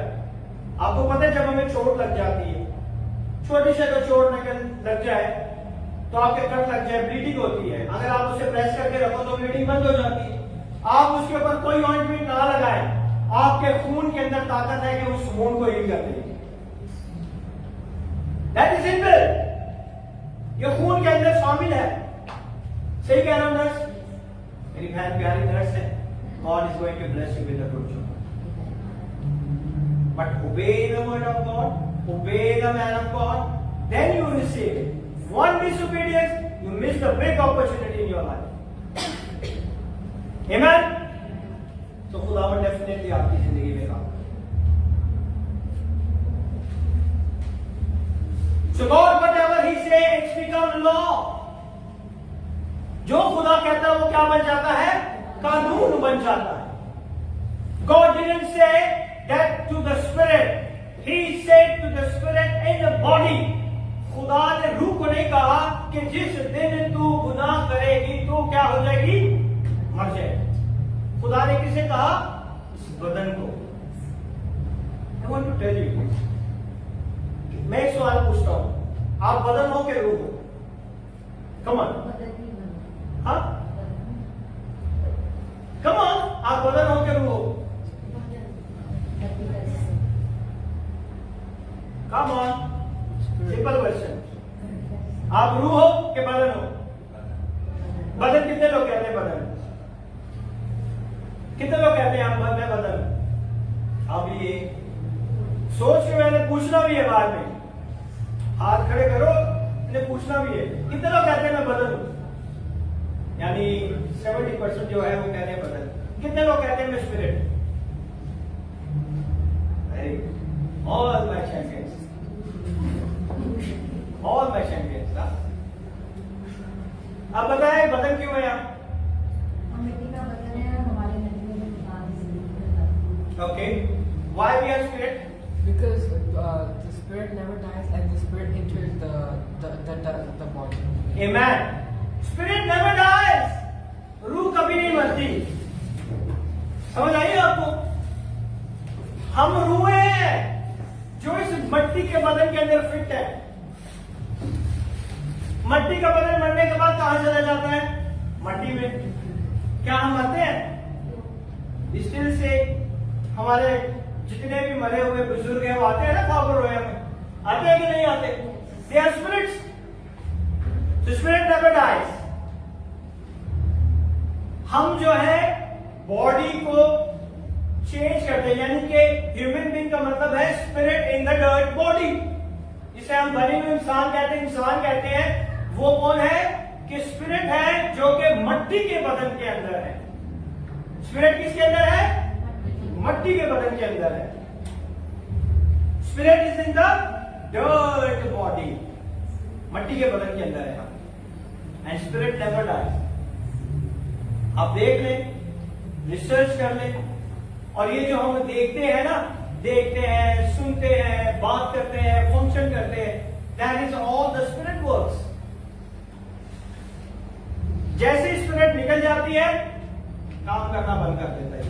आपको पता है जब हमें चोट लग जाती है, छोटी से अगर चोट लग जाए तो आपके कट लग जाए, ब्लीडिंग होती है। अगर आप उसे प्रेस करके रखो तो ब्लीडिंग बंद हो जाती है। आप उसके ऊपर कोई ऑइंटमेंट ना लगाएं, आपके खून के अंदर ताकत है कि उस खून को हील कर देगी। That is inbuilt. ये खून के अंदर शामिल है। सही कह रहा हूं नर्स? मेरी बहन प्यारी नर्स है। God is going to bless you with a good job. But obey the word of God, obey the man of God, then you will receive it. One disobedience, you miss the big opportunity in your life. Amen? तो खुदावन definitely आपकी जिंदगी में काम। So God, whatever He say, it's become law. जो खुदा कहता है वो क्या बन जाता है? कानून बन जाता है। God didn't say that to the spirit. He said to the spirit in the body. खुदा ने रूह को नहीं कहा कि जिस दिन तू गुनाह करेगी तो क्या हो जाएगी? मर जाएगी। खुदा ने किसे कहा? इस बदन को। I want to tell you. मैं एक सवाल पूछता हूं, आप बदन हो कि रूह हो? Come on. हाँ? Come on, आप बदन हो कि रूह हो? Come on. Simple question. आप रूह हो कि बदन हो? बदन कितने लोग कहते हैं बदन? कितने लोग कहते हैं आप मैं बदन? अब ये सोच के मैंने पूछना भी है बाद में। हाथ खड़े करो, इन्हें पूछना भी है। कितने लोग कहते हैं मैं बदन हूं? यानी 70% जो है वो कहते हैं बदन। कितने लोग कहते हैं मैं spirit? Very good. All my champions, all my champions. अब बताएं बदन क्यों है आप? Okay, why we are spirit? Because the spirit never dies and the spirit enters the body. Amen. Spirit never dies, रूह कभी नहीं मरती। समझ आई आपको? हम रूह हैं जो इस मट्टी के बदन के अंदर फिट है। मट्टी का बदन मरने के बाद कहां चला जाता है? मट्टी में। क्या हम मरते हैं? स्टिल से हमारे जितने भी मरे हुए बुजुर्ग हैं वो आते हैं ना खबर रोया में, आते हैं कि नहीं आते? They are spirits. Spirit never dies. हम जो है बॉडी को चेंज करते हैं, यानी कि ह्यूमन बीइंग का मतलब है spirit in the dirt body. जिसे हम बने हुए इंसान कहते हैं। वो कौन है? कि स्पिरिट है जो कि मट्टी के बदन के अंदर है। स्पिरिट किसके अंदर है? मट्टी के बदन के अंदर है। Spirit is in the dirt body, मट्टी के बदन के अंदर है। And spirit never dies. आप देख लें, रिसर्च कर लें, और ये जो हम देखते हैं ना, देखते हैं, सुनते हैं, बात करते हैं, फंक्शन करते हैं, that is all the spirit works. जैसे स्पिरिट निकल जाती है काम करना बंद कर देता है,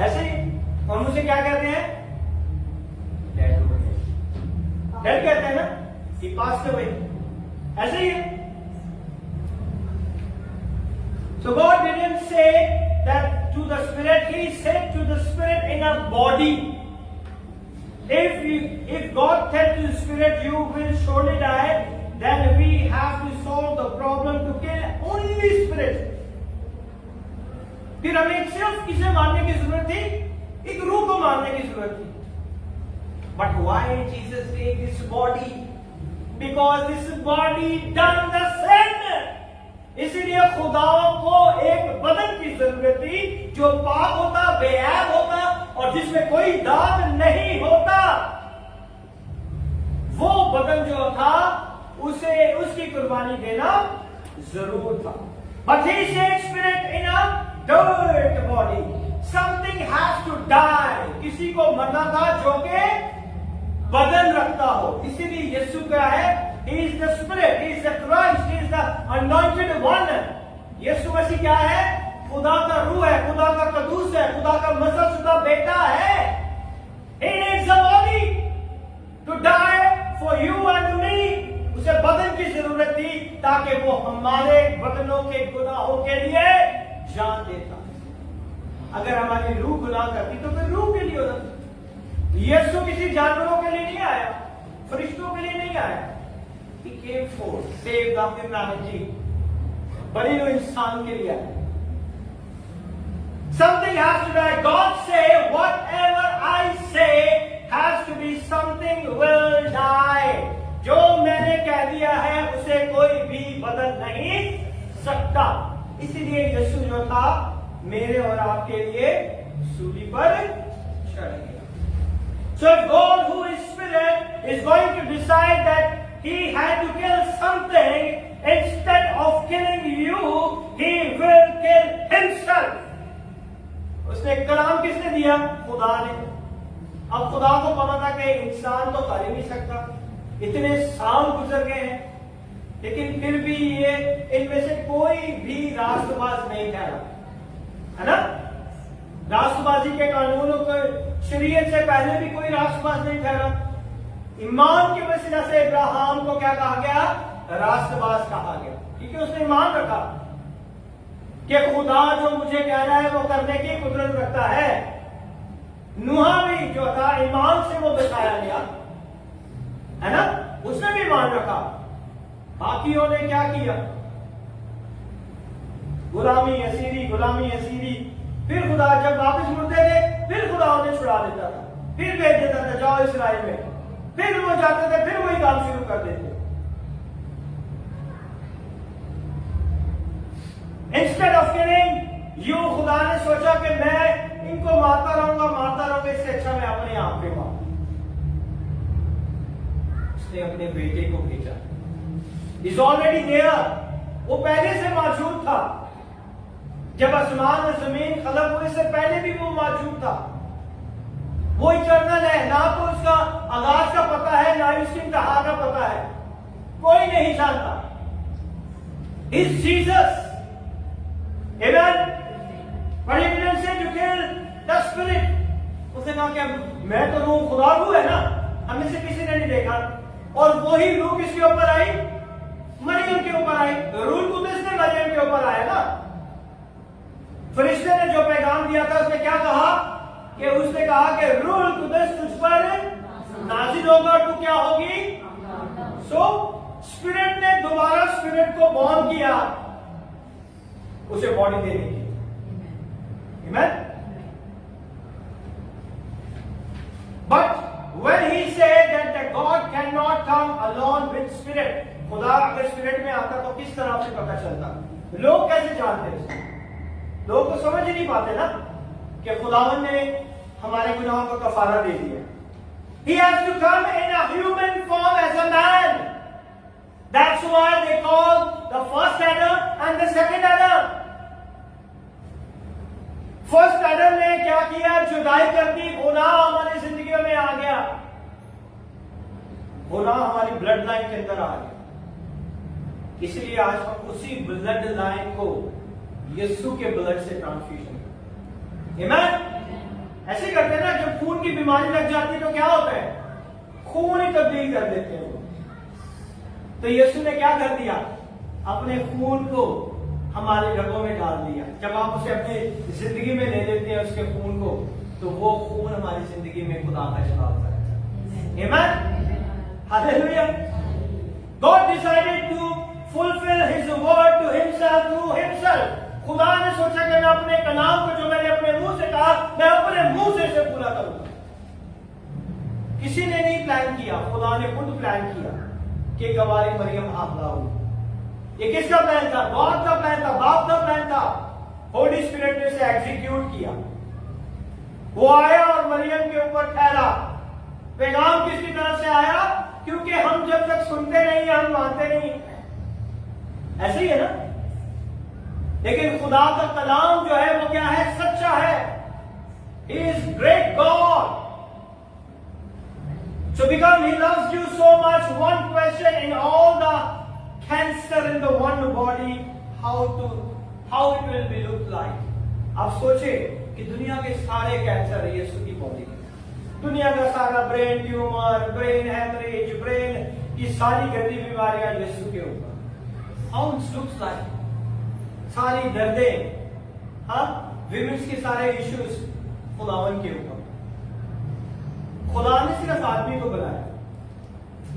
ऐसे ही। और मुझे क्या कहते हैं? डेड कहते हैं ना, कि पास्ट अवे, ऐसे ही है। So God didn't say that to the spirit, He said to the spirit in a body. If God said to the spirit, you will surely die, then we have to solve the problem to kill only spirit. फिर हमें सिर्फ किसे मारने की जरूरत थी? एक रूह को मारने की जरूरत थी। But why Jesus said this body? Because this body done the sin. इसलिए खुदा को एक बदन की जरूरत थी जो पाक होता, बेऐब होता और जिसमें कोई दाग नहीं होता। वो बदन जो था उसे उसकी कुर्बानी देना जरूर था। But he said spirit in a dirt body. Something has to die. किसी को मरना था जो कि बदन रखता हो। इसीलिए यीशु क्या है? He is the Spirit, He is the Christ, He is the anointed one. यीशु मसीह क्या है? खुदा का रूह है, खुदा का कदूस है, खुदा का मसलशुदा बेटा है। He needs a body to die for you and me. उसे बदन की जरूरत थी ताकि वो हमारे बदनों के गुनाहों के लिए जान देता। अगर हमारी रूह गुनाह करती तो फिर रूह के लिए होता। यीशु किसी जानवरों के लिए नहीं आया, फरिश्तों के लिए नहीं आया। He came for save the humanity. बड़े लोग इंसान के लिए आए। Something has to die. God say whatever I say has to be something will die. जो मैंने कह दिया है उसे कोई भी बदल नहीं सकता। इसीलिए यीशु जो था मेरे और आपके लिए सूली पर चढ़ गया। So God, who is Spirit, is going to decide that He had to kill something. Instead of killing you, He will kill Himself. उसने कलाम किसने दिया? खुदा ने। अब खुदा को पता था कि इंसान तो कर ही नहीं सकता, इतने साल गुजर गए हैं, लेकिन फिर भी ये इनमें से कोई भी राष्ट्रवाद नहीं ठहरा, है ना? राष्ट्रवादी के कानूनों को शरीयत से पहले भी कोई राष्ट्रवाद नहीं ठहरा। ईमान के वसीला से इब्राहिम को क्या कहा गया? राष्ट्रवाद कहा गया, क्योंकि उसने ईमान रखा कि खुदा जो मुझे कह रहा है वो करने की कुदरत रखता है। नूह भी जो था ईमान से वो बचाया गया, है ना? उसने भी ईमान रखा। बाकियों ने क्या किया? गुलामी असीरी। फिर खुदा जब वापस मुड़ते थे फिर खुदा उन्हें छुड़ा देता था, फिर भेज देता था जाओ इस्राएल में, फिर वो जाते थे, फिर वही काम शुरू कर देते। इंस्टेड ऑफ किलिंग यू, खुदा ने सोचा कि मैं इनको मारता रहूंगा, इससे अच्छा मैं अपने आप पे मारूं। उसने अपने बेटे को भेजा। इज ऑलरेडी देयर, वो पहले से मौजूद था। जब आसमान और जमीन खलक हुए से पहले भी वो मौजूद था। वो इटर्नल है, ना तो उसका आगाज का पता है ना ही उसकी इंतहा का पता है, कोई नहीं जानता। is Jesus. Amen. But he didn't say to kill the spirit. उसने कहा क्या मैं तो रूह खुदा रूह है ना, हमें से किसी ने नहीं देखा। और वही रूह किसके ऊपर आई? मरियम के ऊपर आई। रूह कुदस ने मरियम के ऊपर आया ना। फरिश्ते ने जो पैगाम दिया था उसने क्या कहा कि उसने कहा कि रूह कुदस तुझ पर नाजिल होगा, तू क्या होगी? सो स्पिरिट ने दोबारा स्पिरिट को बॉर्न किया उसे बॉडी देने की। Amen? But when he said that the God cannot come alone with spirit, खुदा अगर स्पिरिट में आता तो किस तरह से पता चलता? लोग कैसे जानते हैं? लोग तो समझ ही नहीं पाते ना कि खुदावन ने हमारे गुनाहों का कफारा दे दिया। He has to come in a human form as a man. That's why they call the first Adam and the second Adam. First Adam ने क्या किया? जुदाई कर दी, गुनाह हमारी जिंदगी में आ गया, गुनाह हमारी ब्लड लाइन के अंदर आ गया। इसलिए आज हम उसी ब्लड लाइन को यीशु के ब्लड से ट्रांसफ्यूजन करते हैं। आमीन। ऐसे करते हैं ना, जब खून की बीमारी लग जाती है तो क्या होता है? खून ही तब्दील कर देते हैं वो। तो यीशु ने क्या कर दिया? अपने खून को हमारे रगों में डाल दिया। जब आप उसे अपनी जिंदगी में ले लेते हैं उसके खून को, तो वो खून हमारी जिंदगी में खुदा का जलाल करेगा। आमीन। Hallelujah. God decided to fulfill His word to Himself through Himself. खुदा ने सोचा कि मैं अपने कलाम को जो मैंने अपने मुंह से कहा, मैं अपने मुंह से इसे पूरा करूंगा। किसी ने नहीं प्लान किया, खुदा ने खुद प्लान किया कि गवारी मरियम हामला हुई। ये किसका प्लान था? गॉड का प्लान था, बाप का प्लान था। होली स्पिरिट ने इसे एग्जीक्यूट किया। वो आया और मरियम के ऊपर ठहरा। पैगाम किसकी तरफ से आया? क्योंकि हम जब तक सुनते नहीं हम मानते नहीं। ऐसे ही है ना। लेकिन खुदा का कलाम जो है वो क्या है? सच्चा है। He is great God. So because He loves you so much, one question in all the cancer in the one body, how it will be look like. आप सोचे कि दुनिया के सारे कैंसर है यीशु की बॉडी में। दुनिया का सारा brain tumour, brain haemorrhage, brain की सारी गंदी बीमारियां यीशु के ऊपर। How it looks like. सारी दर्दें, हाँ, विमेंस के सारे इश्यूज खुदावन के ऊपर। खुदा ने सिर्फ आदमी को बनाया।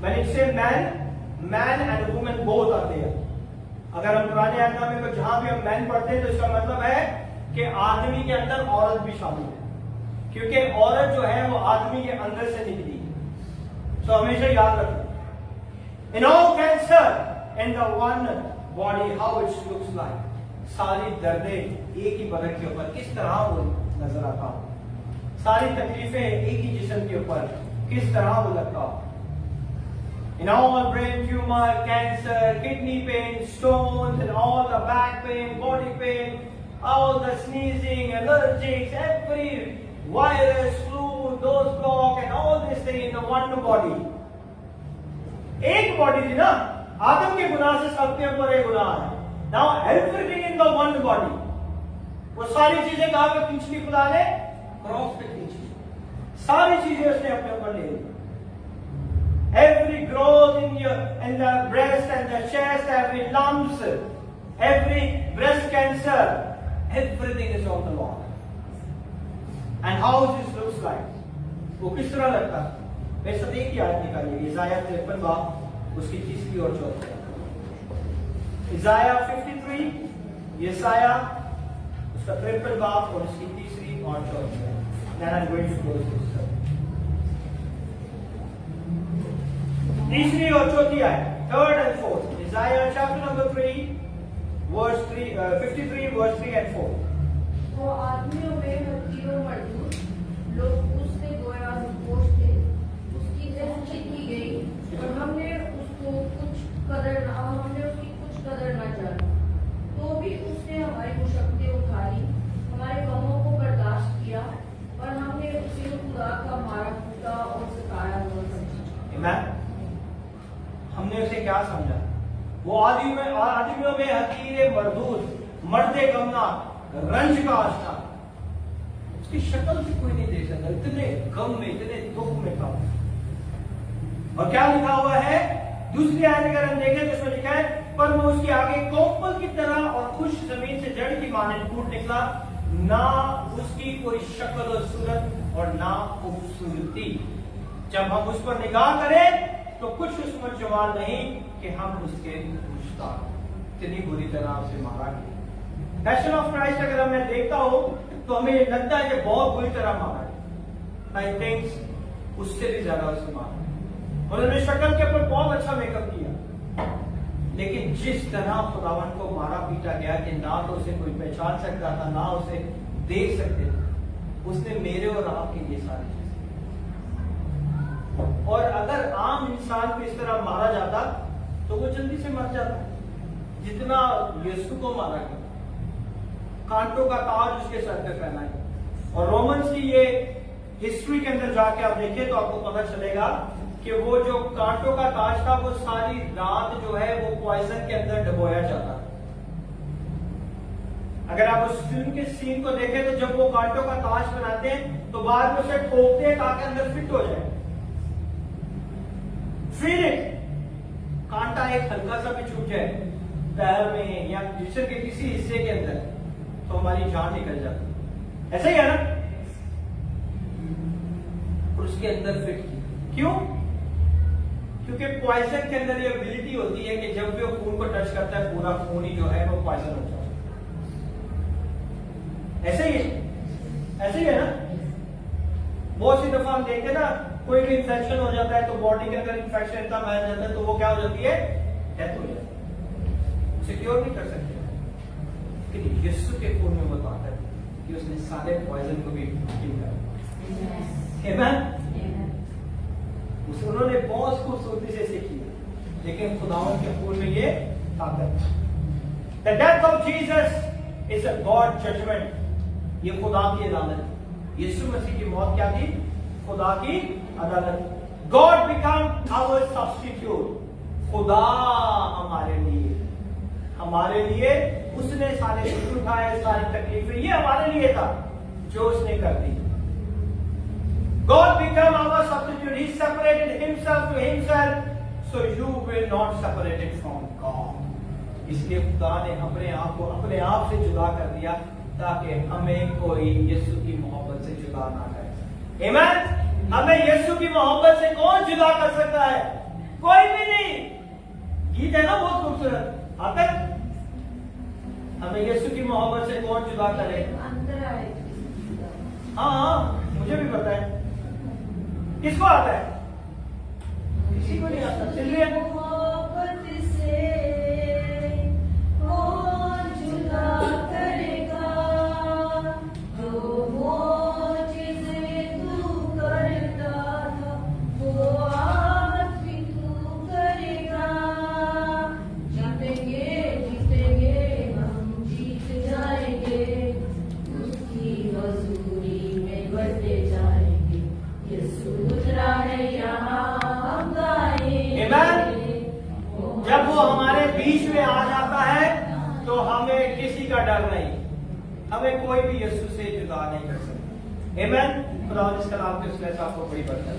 मैंने इसे मैन एंड वुमेन बोथ आते हैं। अगर हम पुराने अहदनामे में जहां भी हम मैन पढ़ते हैं तो इसका मतलब है कि आदमी के अंदर औरत भी शामिल है, क्योंकि औरत जो है वो आदमी के अंदर से निकली है। तो हमेशा याद रखें, in all cancer in the one body how it looks like. सारी दर्दें एक ही बदन के ऊपर किस तरह वो नजर आता हो, सारी तकलीफें एक ही जिस्म के ऊपर किस तरह वो लगता हो। In all brain tumor, cancer, kidney pain, stones, and all the back pain, body pain, all the sneezing, allergics, every virus, flu, nose block, and all this thing in the one body. एक body थी ना, आदम के गुनाह से सबके ऊपर एक गुनाह है। Now everything in the one body. वो सारी चीजें कहाँ पे खींच ली खुदा ने? क्रॉस पे खींच ली। सारी चीजें उसने अपने ऊपर ले ली। Every growth in the breast and the chest, every lumps, every breast cancer, everything is on the Lord. And how this looks like? वो किस तरह लगता है? मैं सब एक ही आयत निकालिए, इज़ाया 53 बाब उसकी तीसरी और चौथी। इज़ाया 53, यशाया उसका 53 बाब और उसकी तीसरी और चौथी। Then I'm going to close this. तीसरी और चौथी आयत, third and fourth, Isaiah chapter number 3 verse 3, 53 verse 3 and 4। वो आदमियों में हकीरों मजदूर लोग उससे गोया होश थे, उसकी जहन्नत की गई और हमने उसकी कुछ कदर न जानी। तो भी उसने हमारी मुश्किलें उठाई, हमारे गमों को बर्दाश्त किया, और हमने उसे खुदा का मारा कूटा और सिखाया हुआ समझा। हमने उसे क्या समझा? वो आदमियों में हकीरे मरदूद, मर्दे गमना, रंज का आशना। उसकी शक्ल भी कोई नहीं देख सकता, इतने गम में, इतने दुख में था। और क्या लिखा हुआ है दूसरी आयत अगर हम देखें तो उसमें लिखा है, पर वो उसके आगे कोपल की तरह और खुश जमीन से जड़ की माने टूट निकला, ना उसकी कोई शक्ल और सूरत और ना खूबसूरती। जब हम उस पर निगाह करें तो कुछ उसमें जवाब नहीं कि हम उसके मुश्ताक, इतनी बुरी तरह उसे मारा गया। पैशन ऑफ क्राइस्ट अगर मैं देखता हूं तो हमें लगता है कि बहुत बुरी तरह मारा है। आई थिंक उससे भी ज्यादा उसे मारा। उन्होंने शक्ल के ऊपर बहुत अच्छा मेकअप किया, लेकिन जिस तरह खुदावन को मारा पीटा गया कि ना तो उसे कोई पहचान सकता था, ना उसे देख सकते थे, उसने मेरे और आपके लिए सारी चीजें। और अगर आम इंसान को इस तरह मारा जाता तो वो जल्दी से मर जाता, जितना यीशु को मारा गया। कांटों का ताज उसके सर पे पहना है। और रोमन्स की ये हिस्ट्री के अंदर जाके आप देखें तो आपको पता चलेगा कि वो जो कांटों का ताज था वो सारी रात जो है वो पॉइजन के अंदर डुबोया जाता। अगर आप उस फिल्म के सीन को देखें तो जब वो कांटों का ताज बनाते हैं तो बाद में उसे ठोकते हैं ताकि अंदर फिट हो जाए। फिर कांटा एक हल्का सा भी छूट जाए पैर में या जिस्म के किसी हिस्से के अंदर तो हमारी जान निकल जाती। ऐसा ही है ना? और उसके अंदर फिट की क्यों? क्योंकि पॉइजन के अंदर ये एबिलिटी होती है कि जब भी वो खून को टच करता है पूरा खून ही जो है वो पॉइजन हो जाता है। ऐसे ही है ना? बहुत सी दफा हम देखते हैं ना, कोई भी इंफेक्शन हो जाता है तो बॉडी के अंदर इंफेक्शन इतना फैल जाता है तो वो क्या हो जाती है? डेथ हो जाती है। उसे क्योर नहीं कर सकते, लेकिन यीशु के खून में बताता है कि उसने सारे पॉइजन को भी किल कर। उन्होंने बहुत खूबसूरती से सीखी, लेकिन खुदावन के खून में ये ताकत। The death of Jesus is a God judgment. ये खुदा की अदालत। यीशु मसीह की मौत क्या थी? खुदा की अदालत। God become our substitute. खुदा हमारे लिए उसने सारे दुख उठाए, सारी तकलीफें ये हमारे लिए था जो उसने कर दी। God become our substitute. He separated himself to himself, so you will not separate it from God. इसलिए खुदा ने अपने आप को अपने आप से जुदा कर दिया ताकि हमें कोई यीशु की मोहब्बत से जुदा ना करे। आमीन। हमें यीशु की मोहब्बत से कौन जुदा कर सकता है? कोई भी नहीं। गीत है ना बहुत खूबसूरत, आता है? हमें यीशु की मोहब्बत से कौन जुदा करे? अंदर आए। हाँ, मुझे भी पता है। किसको आता है? किसी को नहीं आता। चलिए मोहब्बत से कौन जुदा करेगा, जो मोज़िज़े तू करता था वो आज भी तू करेगा। जीतेंगे हम जीत जाएंगे, उसकी हजूरी में बढ़ते जाएंगे। यीशु उतरा है यहाँ हम गाएंगे। जब वो हमारे बीच में आ जाता है तो हमें किसी का डर नहीं, हमें कोई भी यीशु से जुदा नहीं कर सकता। आमीन। खुदा इस कलाम के उस आपको बड़ी बरकत।